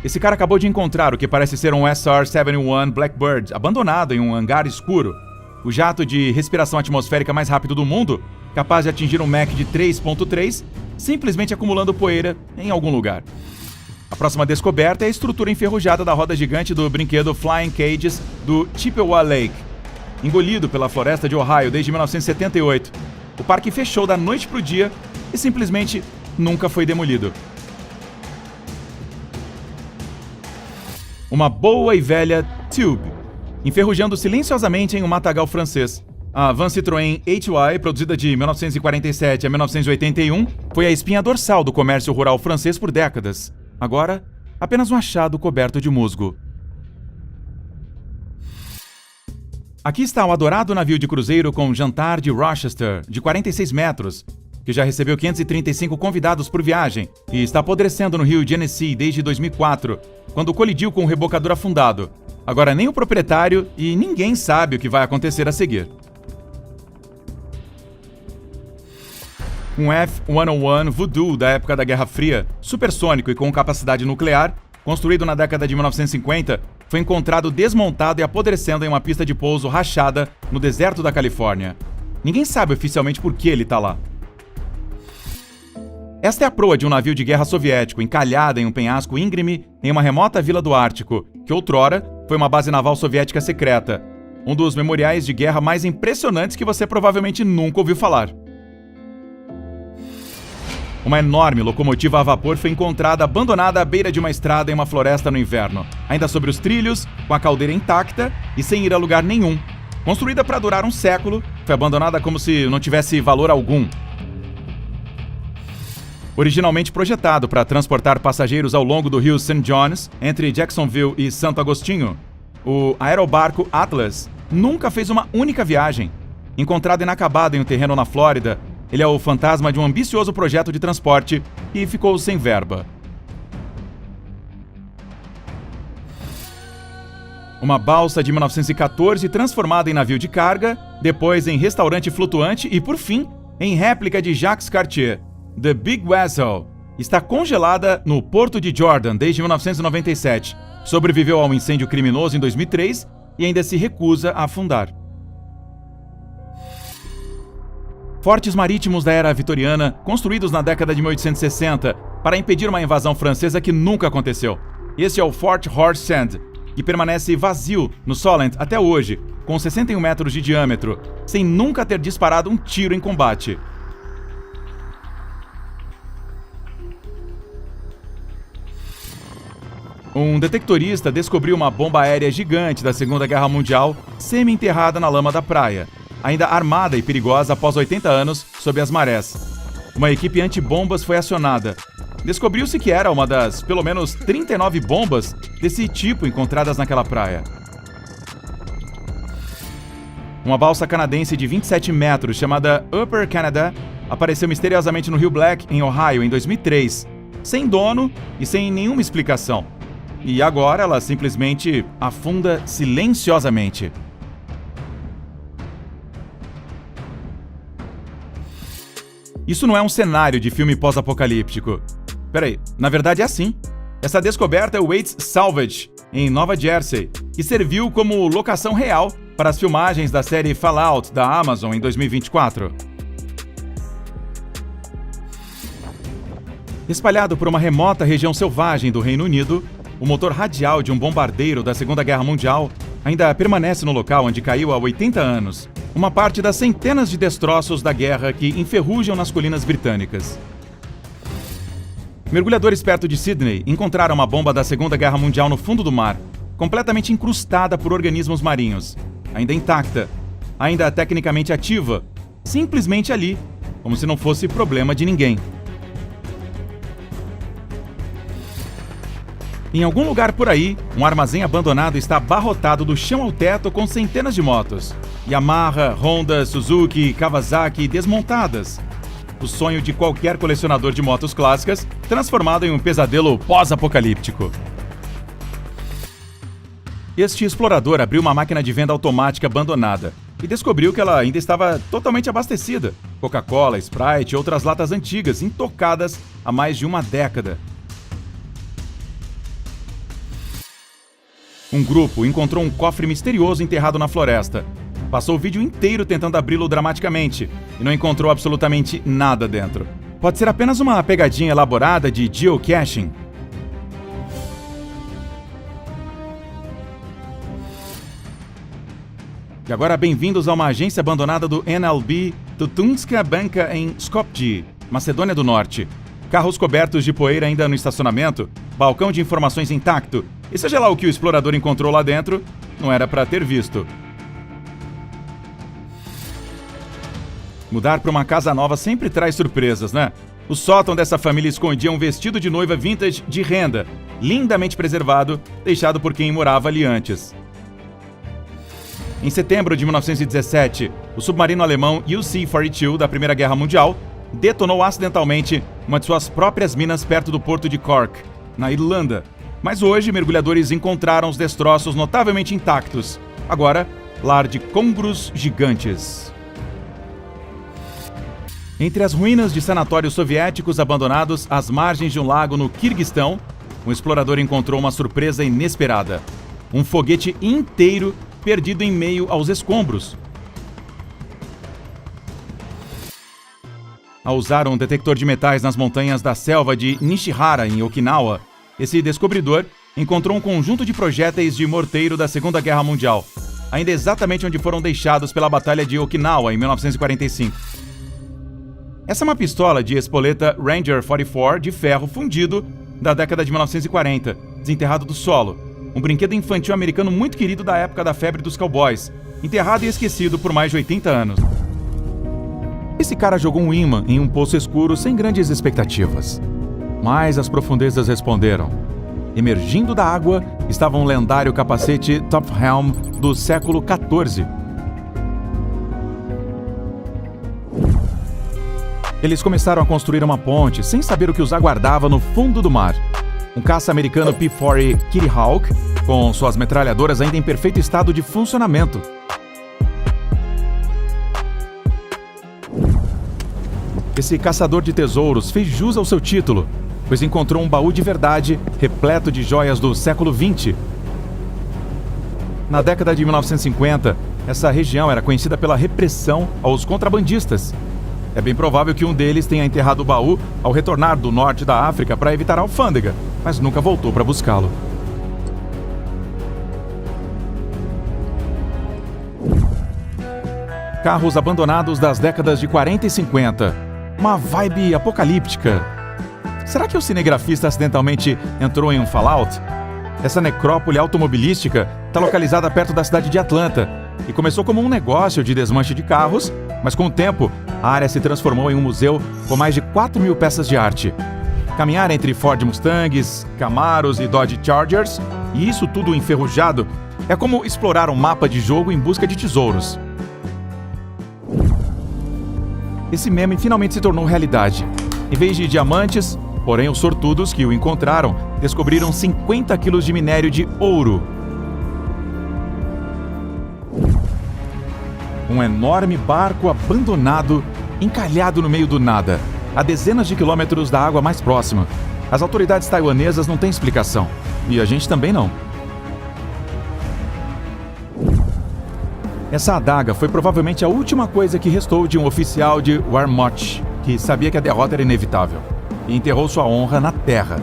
Esse cara acabou de encontrar o que parece ser um SR-71 Blackbird, abandonado em um hangar escuro. O jato de respiração atmosférica mais rápido do mundo, capaz de atingir um Mach de 3.3, simplesmente acumulando poeira em algum lugar. A próxima descoberta é a estrutura enferrujada da roda gigante do brinquedo Flying Cages do Chippewa Lake. Engolido pela floresta de Ohio desde 1978, o parque fechou da noite para o dia e simplesmente nunca foi demolido. Uma boa e velha Tube, enferrujando silenciosamente em um matagal francês. A van Citroën HY, produzida de 1947 a 1981, foi a espinha dorsal do comércio rural francês por décadas. Agora, apenas um achado coberto de musgo. Aqui está o adorado navio de cruzeiro com jantar de Rochester, de 46 metros, que já recebeu 535 convidados por viagem e está apodrecendo no rio Genesee desde 2004, quando colidiu com um rebocador afundado. Agora nem o proprietário e ninguém sabe o que vai acontecer a seguir. Um F-101 Voodoo da época da Guerra Fria, supersônico e com capacidade nuclear, construído na década de 1950, foi encontrado desmontado e apodrecendo em uma pista de pouso rachada no deserto da Califórnia. Ninguém sabe oficialmente por que ele está lá. Esta é a proa de um navio de guerra soviético encalhada em um penhasco íngreme em uma remota vila do Ártico, que outrora foi uma base naval soviética secreta. Um dos memoriais de guerra mais impressionantes que você provavelmente nunca ouviu falar. Uma enorme locomotiva a vapor foi encontrada abandonada à beira de uma estrada em uma floresta no inverno, ainda sobre os trilhos, com a caldeira intacta e sem ir a lugar nenhum. Construída para durar um século, foi abandonada como se não tivesse valor algum. Originalmente projetado para transportar passageiros ao longo do rio St. Johns, entre Jacksonville e Santo Agostinho, o aerobarco Atlas nunca fez uma única viagem. Encontrado inacabado em um terreno na Flórida, ele é o fantasma de um ambicioso projeto de transporte e ficou sem verba. Uma balsa de 1914 transformada em navio de carga, depois em restaurante flutuante e, por fim, em réplica de Jacques Cartier. The Big Vessel está congelada no Porto de Jordan desde 1997, sobreviveu a um incêndio criminoso em 2003 e ainda se recusa a afundar. Fortes marítimos da era vitoriana, construídos na década de 1860 para impedir uma invasão francesa que nunca aconteceu. Este é o Fort Horsed Sand, que permanece vazio no Solent até hoje, com 61 metros de diâmetro, sem nunca ter disparado um tiro em combate. Um detectorista descobriu uma bomba aérea gigante da Segunda Guerra Mundial semi-enterrada na lama da praia, ainda armada e perigosa após 80 anos sob as marés. Uma equipe antibombas foi acionada. Descobriu-se que era uma das, pelo menos, 39 bombas desse tipo encontradas naquela praia. Uma balsa canadense de 27 metros, chamada Upper Canada, apareceu misteriosamente no Rio Black, em Ohio, em 2003, sem dono e sem nenhuma explicação. E agora ela simplesmente afunda silenciosamente. Isso não é um cenário de filme pós-apocalíptico. Peraí, na verdade é assim. Essa descoberta é o Waits Salvage, em Nova Jersey, que serviu como locação real para as filmagens da série Fallout da Amazon em 2024. Espalhado por uma remota região selvagem do Reino Unido, o motor radial de um bombardeiro da Segunda Guerra Mundial ainda permanece no local onde caiu há 80 anos, uma parte das centenas de destroços da guerra que enferrujam nas colinas britânicas. Mergulhadores perto de Sydney encontraram uma bomba da Segunda Guerra Mundial no fundo do mar, completamente incrustada por organismos marinhos, ainda intacta, ainda tecnicamente ativa, simplesmente ali, como se não fosse problema de ninguém. Em algum lugar por aí, um armazém abandonado está abarrotado do chão ao teto com centenas de motos. Yamaha, Honda, Suzuki, Kawasaki desmontadas. o sonho de qualquer colecionador de motos clássicas, transformado em um pesadelo pós-apocalíptico. Este explorador abriu uma máquina de venda automática abandonada e descobriu que ela ainda estava totalmente abastecida. Coca-Cola, Sprite e outras latas antigas, intocadas há mais de uma década. Um grupo encontrou um cofre misterioso enterrado na floresta. Passou o vídeo inteiro tentando abri-lo dramaticamente e não encontrou absolutamente nada dentro. Pode ser apenas uma pegadinha elaborada de geocaching. E agora, bem-vindos a uma agência abandonada do NLB Tutunska Banka em Skopje, Macedônia do Norte. Carros cobertos de poeira ainda no estacionamento, balcão de informações intacto, e seja lá o que o explorador encontrou lá dentro, não era para ter visto. Mudar para uma casa nova sempre traz surpresas, né? O sótão dessa família escondia um vestido de noiva vintage de renda, lindamente preservado, deixado por quem morava ali antes. Em setembro de 1917, o submarino alemão UC-42 da Primeira Guerra Mundial detonou acidentalmente uma de suas próprias minas perto do porto de Cork, na Irlanda. Mas hoje, mergulhadores encontraram os destroços notavelmente intactos. Agora, lar de congros gigantes. Entre as ruínas de sanatórios soviéticos abandonados às margens de um lago no Quirguistão, um explorador encontrou uma surpresa inesperada. Um foguete inteiro perdido em meio aos escombros. Ao usar um detector de metais nas montanhas da selva de Nishihara, em Okinawa, esse descobridor encontrou um conjunto de projéteis de morteiro da Segunda Guerra Mundial, ainda exatamente onde foram deixados pela Batalha de Okinawa, em 1945. Essa é uma pistola de espoleta Ranger 44 de ferro fundido da década de 1940, desenterrado do solo. Um brinquedo infantil americano muito querido da época da febre dos cowboys, enterrado e esquecido por mais de 80 anos. Esse cara jogou um imã em um poço escuro sem grandes expectativas. Mas as profundezas responderam. Emergindo da água estava um lendário capacete Top Helm do século XIV. Eles começaram a construir uma ponte sem saber o que os aguardava no fundo do mar. Um caça americano P-40 Kitty Hawk, com suas metralhadoras ainda em perfeito estado de funcionamento. Esse caçador de tesouros fez jus ao seu título, pois encontrou um baú de verdade repleto de joias do século XX. Na década de 1950, essa região era conhecida pela repressão aos contrabandistas. É bem provável que um deles tenha enterrado o baú ao retornar do norte da África para evitar a alfândega, mas nunca voltou para buscá-lo. Carros abandonados das décadas de 40 e 50. Uma vibe apocalíptica. Será que o cinegrafista acidentalmente entrou em um Fallout? Essa necrópole automobilística está localizada perto da cidade de Atlanta e começou como um negócio de desmanche de carros, mas com o tempo a área se transformou em um museu com mais de 4.000 peças de arte. Caminhar entre Ford Mustangs, Camaros e Dodge Chargers, e isso tudo enferrujado, é como explorar um mapa de jogo em busca de tesouros. Esse meme finalmente se tornou realidade. Em vez de diamantes, porém os sortudos que o encontraram descobriram 50 quilos de minério de ouro. Um enorme barco abandonado, encalhado no meio do nada, a dezenas de quilômetros da água mais próxima. As autoridades taiwanesas não têm explicação, e a gente também não. Essa adaga foi provavelmente a última coisa que restou de um oficial de Wehrmacht, que sabia que a derrota era inevitável, e enterrou sua honra na terra.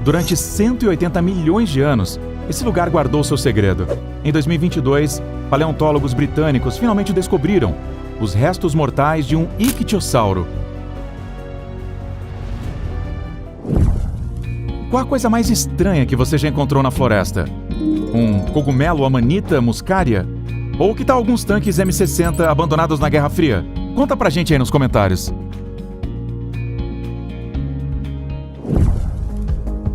Durante 180 milhões de anos, esse lugar guardou seu segredo. Em 2022, paleontólogos britânicos finalmente descobriram os restos mortais de um ictiosauro. Qual a coisa mais estranha que você já encontrou na floresta? Um cogumelo Amanita muscaria? Ou que tal alguns tanques M60 abandonados na Guerra Fria? Conta pra gente aí nos comentários.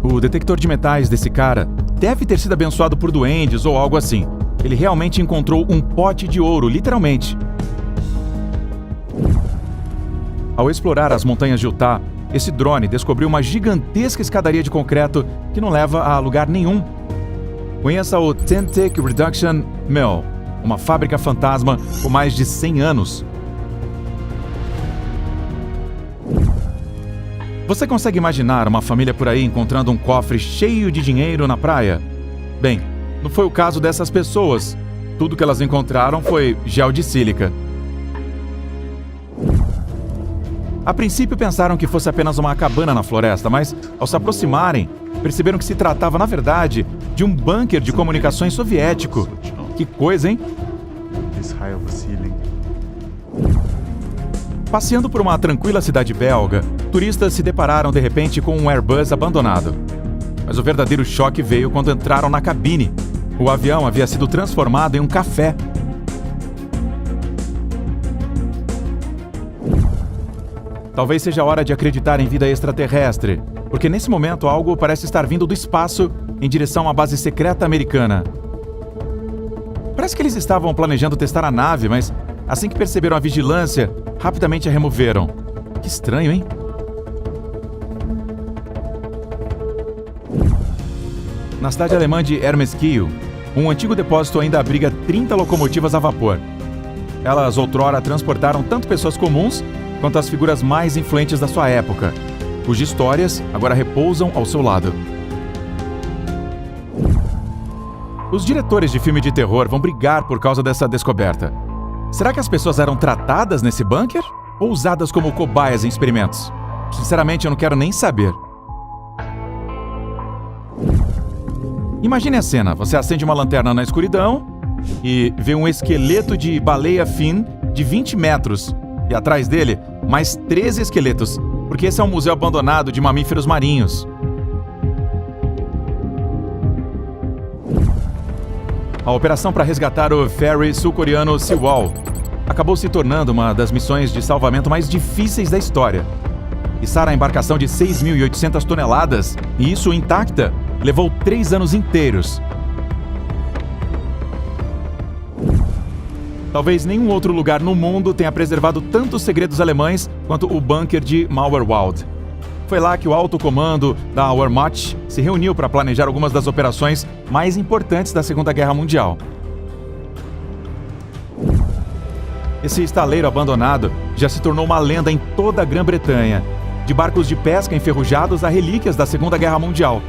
O detector de metais desse cara deve ter sido abençoado por duendes ou algo assim. Ele realmente encontrou um pote de ouro, literalmente. Ao explorar as montanhas de Utah, esse drone descobriu uma gigantesca escadaria de concreto que não leva a lugar nenhum. Conheça o Tintic Reduction Mill, uma fábrica fantasma com mais de 100 anos. Você consegue imaginar uma família por aí encontrando um cofre cheio de dinheiro na praia? Bem, não foi o caso dessas pessoas. Tudo que elas encontraram foi gel de sílica. A princípio pensaram que fosse apenas uma cabana na floresta, mas ao se aproximarem, perceberam que se tratava, na verdade, de um bunker de comunicações soviético. Que coisa, hein? Passeando por uma tranquila cidade belga, turistas se depararam de repente com um Airbus abandonado. Mas o verdadeiro choque veio quando entraram na cabine. O avião havia sido transformado em um café. Talvez seja a hora de acreditar em vida extraterrestre, porque nesse momento algo parece estar vindo do espaço em direção à base secreta americana. Parece que eles estavam planejando testar a nave, mas assim que perceberam a vigilância, rapidamente a removeram. Que estranho, hein? Na cidade alemã de Hermeskill, um antigo depósito ainda abriga 30 locomotivas a vapor. Elas outrora transportaram tanto pessoas comuns quanto as figuras mais influentes da sua época, cujas histórias agora repousam ao seu lado. Os diretores de filme de terror vão brigar por causa dessa descoberta. Será que as pessoas eram tratadas nesse bunker ou usadas como cobaias em experimentos? Sinceramente, eu não quero nem saber. Imagine a cena, você acende uma lanterna na escuridão e vê um esqueleto de baleia fin de 20 metros. E atrás dele, mais 13 esqueletos, porque esse é um museu abandonado de mamíferos marinhos. A operação para resgatar o ferry sul-coreano Sewol acabou se tornando uma das missões de salvamento mais difíceis da história. Içar a embarcação de 6.800 toneladas, e isso intacta, levou 3 anos inteiros. Talvez nenhum outro lugar no mundo tenha preservado tantos segredos alemães quanto o bunker de Mauerwald. Foi lá que o alto comando da Wehrmacht se reuniu para planejar algumas das operações mais importantes da Segunda Guerra Mundial. Esse estaleiro abandonado já se tornou uma lenda em toda a Grã-Bretanha, de barcos de pesca enferrujados a relíquias da Segunda Guerra Mundial.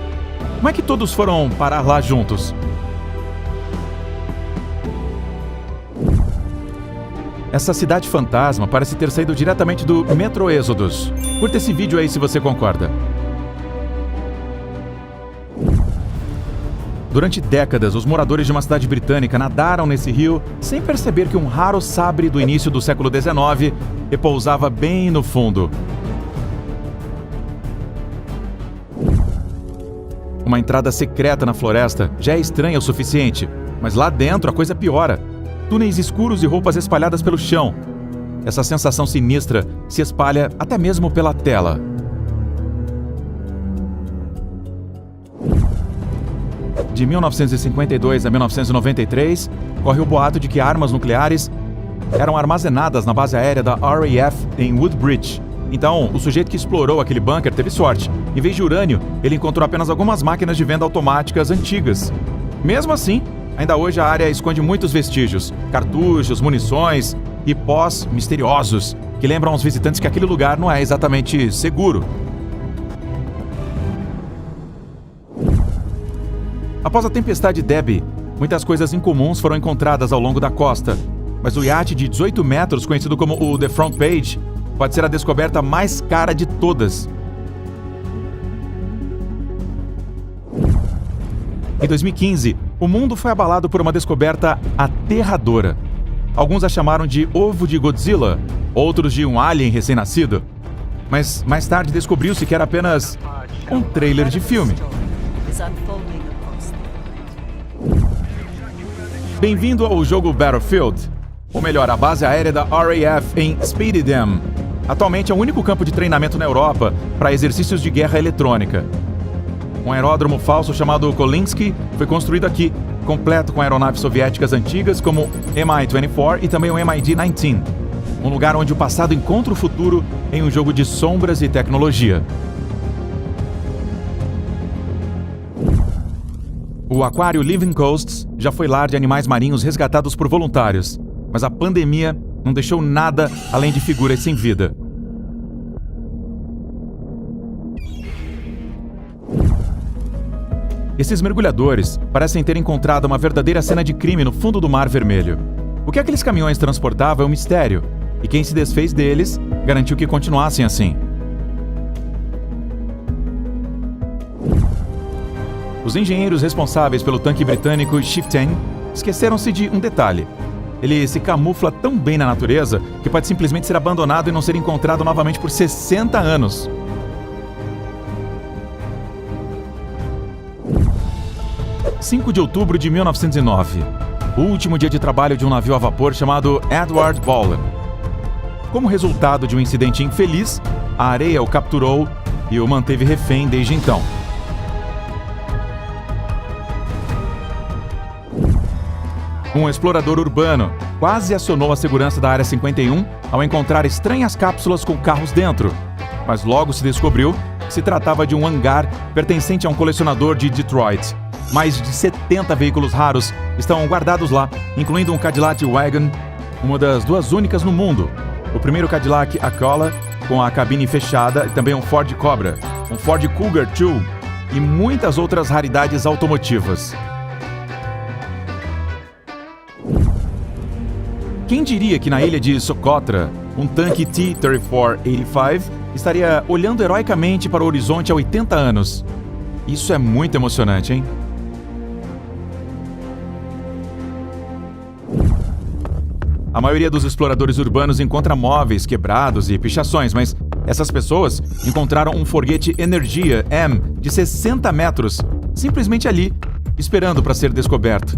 Como é que todos foram parar lá juntos? Essa cidade fantasma parece ter saído diretamente do Metro Exodus. Curta esse vídeo aí se você concorda. Durante décadas, os moradores de uma cidade britânica nadaram nesse rio sem perceber que um raro sabre do início do século XIX repousava bem no fundo. Uma entrada secreta na floresta já é estranha o suficiente, mas lá dentro a coisa piora. Túneis escuros e roupas espalhadas pelo chão. Essa sensação sinistra se espalha até mesmo pela tela. De 1952 a 1993, corre o boato de que armas nucleares eram armazenadas na base aérea da RAF em Woodbridge. Então, o sujeito que explorou aquele bunker teve sorte. Em vez de urânio, ele encontrou apenas algumas máquinas de venda automáticas antigas. Mesmo assim, ainda hoje a área esconde muitos vestígios, cartuchos, munições e pós misteriosos, que lembram aos visitantes que aquele lugar não é exatamente seguro. Após a tempestade Debbie, muitas coisas incomuns foram encontradas ao longo da costa, mas o iate de 18 metros, conhecido como o The Front Page, pode ser a descoberta mais cara de todas. Em 2015, o mundo foi abalado por uma descoberta aterradora. Alguns a chamaram de ovo de Godzilla, outros de um alien recém-nascido. Mas mais tarde descobriu-se que era apenas um trailer de filme. Bem-vindo ao jogo Battlefield, ou melhor, a base aérea da RAF em Speedydam. Atualmente é o único campo de treinamento na Europa para exercícios de guerra eletrônica. Um aeródromo falso chamado Kolinsky foi construído aqui, completo com aeronaves soviéticas antigas como o Mi-24 e também o MiG-19, um lugar onde o passado encontra o futuro em um jogo de sombras e tecnologia. O aquário Living Coasts já foi lar de animais marinhos resgatados por voluntários, mas a pandemia não deixou nada além de figuras sem vida. Esses mergulhadores parecem ter encontrado uma verdadeira cena de crime no fundo do Mar Vermelho. O que aqueles caminhões transportavam é um mistério, e quem se desfez deles garantiu que continuassem assim. Os engenheiros responsáveis pelo tanque britânico Chieftain esqueceram-se de um detalhe. Ele se camufla tão bem na natureza que pode simplesmente ser abandonado e não ser encontrado novamente por 60 anos. – 5 de outubro de 1909, o último dia de trabalho de um navio a vapor chamado Edward Bolen. Como resultado de um incidente infeliz, a areia o capturou e o manteve refém desde então. Um explorador urbano quase acionou a segurança da Área 51 ao encontrar estranhas cápsulas com carros dentro, mas logo se descobriu que se tratava de um hangar pertencente a um colecionador de Detroit. Mais de 70 veículos raros estão guardados lá, incluindo um Cadillac Wagon, uma das duas únicas no mundo. O primeiro Cadillac Acola, com a cabine fechada, e também um Ford Cobra, um Ford Cougar II e muitas outras raridades automotivas. Quem diria que na ilha de Socotra, um tanque T-3485 estaria olhando heroicamente para o horizonte há 80 anos? Isso é muito emocionante, hein? A maioria dos exploradores urbanos encontra móveis quebrados e pichações, mas essas pessoas encontraram um foguete Energia M de 60 metros, simplesmente ali, esperando para ser descoberto.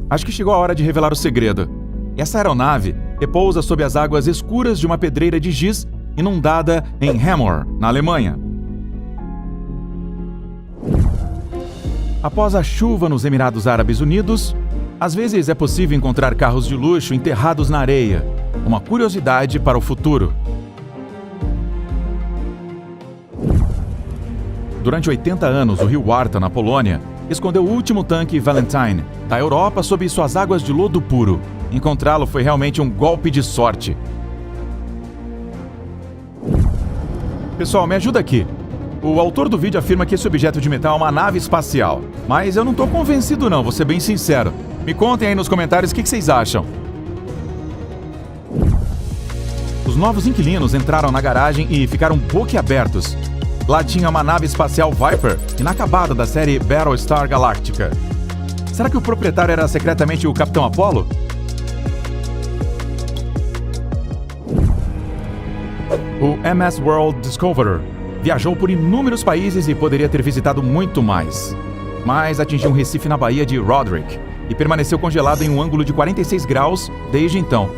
Acho que chegou a hora de revelar o segredo. Essa aeronave repousa sob as águas escuras de uma pedreira de giz inundada em Hammer, na Alemanha. Após a chuva nos Emirados Árabes Unidos, às vezes é possível encontrar carros de luxo enterrados na areia. Uma curiosidade para o futuro. Durante 80 anos, o rio Warta, na Polônia, escondeu o último tanque Valentine da Europa sob suas águas de lodo puro. Encontrá-lo foi realmente um golpe de sorte. Pessoal, me ajuda aqui. O autor do vídeo afirma que esse objeto de metal é uma nave espacial. Mas eu não tô convencido não, vou ser bem sincero. Me contem aí nos comentários o que vocês acham. Os novos inquilinos entraram na garagem e ficaram boquiabertos. Lá tinha uma nave espacial Viper, inacabada da série Battlestar Galactica. Será que o proprietário era secretamente o Capitão Apollo? O MS World Discoverer viajou por inúmeros países e poderia ter visitado muito mais. Mas atingiu um recife na Baía de Roderick e permaneceu congelado em um ângulo de 46 graus desde então.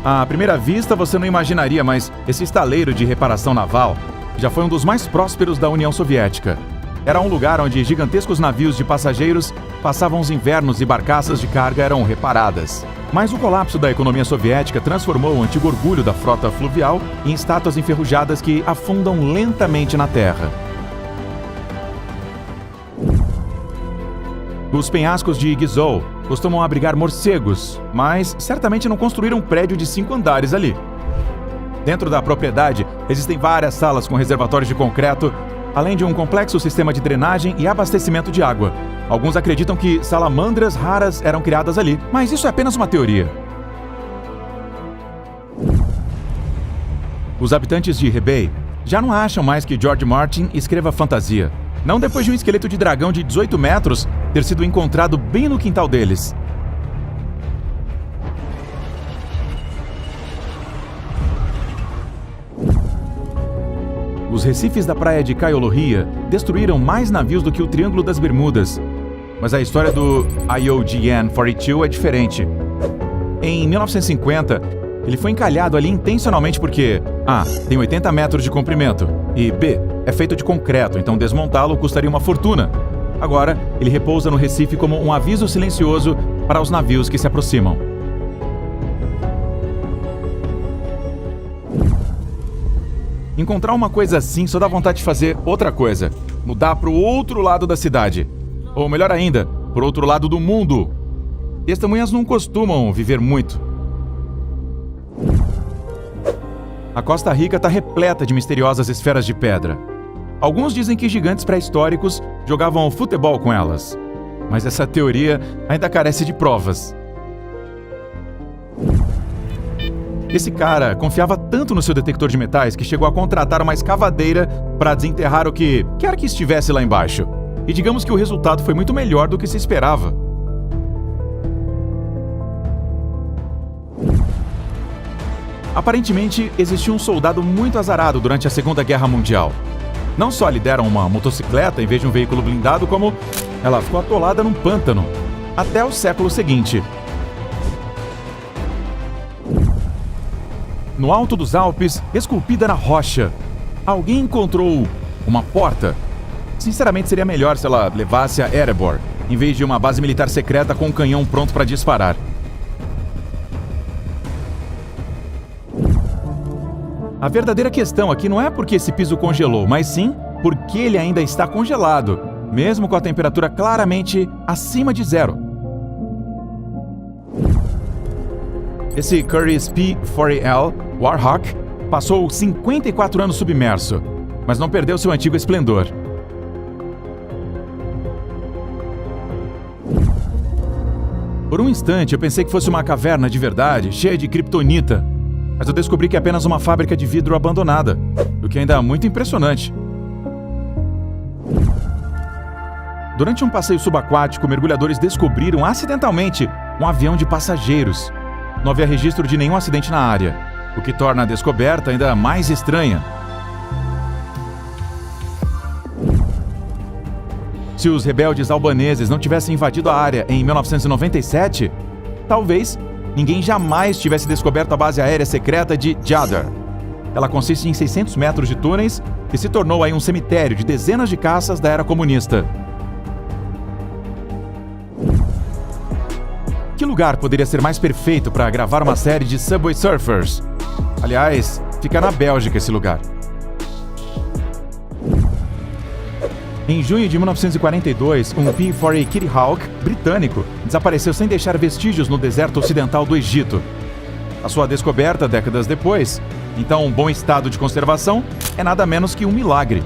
À primeira vista você não imaginaria, mas esse estaleiro de reparação naval já foi um dos mais prósperos da União Soviética. Era um lugar onde gigantescos navios de passageiros passavam os invernos e barcaças de carga eram reparadas. Mas o colapso da economia soviética transformou o antigo orgulho da frota fluvial em estátuas enferrujadas que afundam lentamente na terra. Os penhascos de Gizou costumam abrigar morcegos, mas certamente não construíram um prédio de 5 andares ali. Dentro da propriedade, existem várias salas com reservatórios de concreto, além de um complexo sistema de drenagem e abastecimento de água. Alguns acreditam que salamandras raras eram criadas ali, mas isso é apenas uma teoria. Os habitantes de Hebei já não acham mais que George Martin escreva fantasia. Não depois de um esqueleto de dragão de 18 metros ter sido encontrado bem no quintal deles. Os recifes da praia de Kaioloria destruíram mais navios do que o Triângulo das Bermudas. Mas a história do IOGN-42 é diferente. Em 1950, Ele foi encalhado ali intencionalmente porque A. Tem 80 metros de comprimento e B. É feito de concreto, então desmontá-lo custaria uma fortuna. Agora, ele repousa no Recife como um aviso silencioso para os navios que se aproximam. Encontrar uma coisa assim só dá vontade de fazer outra coisa. Mudar para o outro lado da cidade. Ou melhor ainda, para o outro lado do mundo. Testemunhas não costumam viver muito. A Costa Rica está repleta de misteriosas esferas de pedra. Alguns dizem que gigantes pré-históricos jogavam futebol com elas. Mas essa teoria ainda carece de provas. Esse cara confiava tanto no seu detector de metais que chegou a contratar uma escavadeira para desenterrar o que quer que estivesse lá embaixo. E digamos que o resultado foi muito melhor do que se esperava. Aparentemente, existia um soldado muito azarado durante a Segunda Guerra Mundial. Não só lhe deram uma motocicleta em vez de um veículo blindado, como ela ficou atolada num pântano até o século seguinte. No alto dos Alpes, esculpida na rocha, alguém encontrou uma porta. Sinceramente, seria melhor se ela levasse a Erebor, em vez de uma base militar secreta com um canhão pronto para disparar. A verdadeira questão aqui não é porque esse piso congelou, mas sim porque ele ainda está congelado, mesmo com a temperatura claramente acima de zero. Esse Curtiss P-40L Warhawk passou 54 anos submerso, mas não perdeu seu antigo esplendor. Por um instante eu pensei que fosse uma caverna de verdade, cheia de kryptonita, mas eu descobri que é apenas uma fábrica de vidro abandonada, o que ainda é muito impressionante. Durante um passeio subaquático, mergulhadores descobriram acidentalmente um avião de passageiros. Não havia registro de nenhum acidente na área, o que torna a descoberta ainda mais estranha. Se os rebeldes albaneses não tivessem invadido a área em 1997, talvez ninguém jamais tivesse descoberto a base aérea secreta de Jadar. Ela consiste em 600 metros de túneis e se tornou aí um cemitério de dezenas de caças da era comunista. Que lugar poderia ser mais perfeito para gravar uma série de Subway Surfers? Aliás, fica na Bélgica esse lugar. Em junho de 1942, um P-40 Kitty Hawk britânico desapareceu sem deixar vestígios no deserto ocidental do Egito. A sua descoberta, décadas depois, então um bom estado de conservação, é nada menos que um milagre.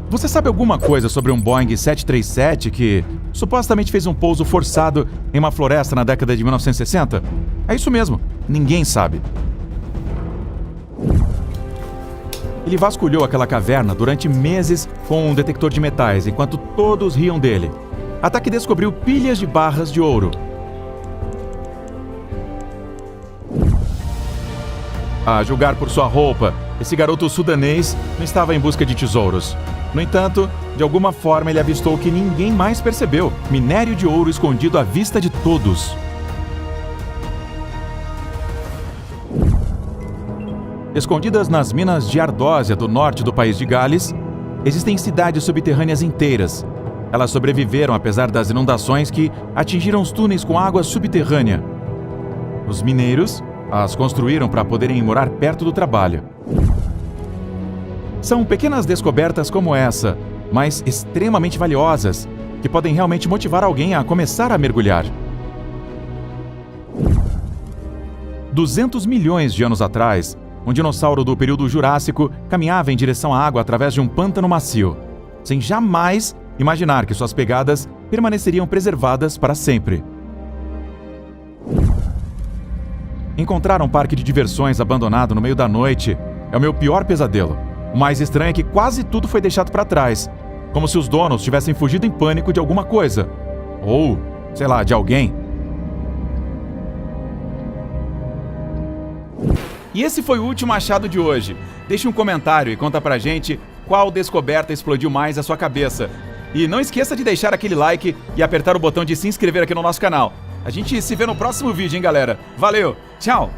Você sabe alguma coisa sobre um Boeing 737 que supostamente fez um pouso forçado em uma floresta na década de 1960? É isso mesmo, ninguém sabe. Ele vasculhou aquela caverna durante meses com um detector de metais, enquanto todos riam dele, até que descobriu pilhas de barras de ouro. A julgar por sua roupa, esse garoto sudanês não estava em busca de tesouros. No entanto, de alguma forma ele avistou o que ninguém mais percebeu: minério de ouro escondido à vista de todos. Escondidas nas minas de Ardósia do norte do país de Gales, existem cidades subterrâneas inteiras. Elas sobreviveram apesar das inundações que atingiram os túneis com água subterrânea. Os mineiros as construíram para poderem morar perto do trabalho. São pequenas descobertas como essa, mas extremamente valiosas, que podem realmente motivar alguém a começar a mergulhar. 200 milhões de anos atrás, um dinossauro do período Jurássico caminhava em direção à água através de um pântano macio, sem jamais imaginar que suas pegadas permaneceriam preservadas para sempre. Encontrar um parque de diversões abandonado no meio da noite é o meu pior pesadelo. O mais estranho é que quase tudo foi deixado para trás, como se os donos tivessem fugido em pânico de alguma coisa. Ou, sei lá, de alguém. E esse foi o último achado de hoje. Deixe um comentário e conta pra gente qual descoberta explodiu mais a sua cabeça. E não esqueça de deixar aquele like e apertar o botão de se inscrever aqui no nosso canal. A gente se vê no próximo vídeo, hein, galera? Valeu, tchau!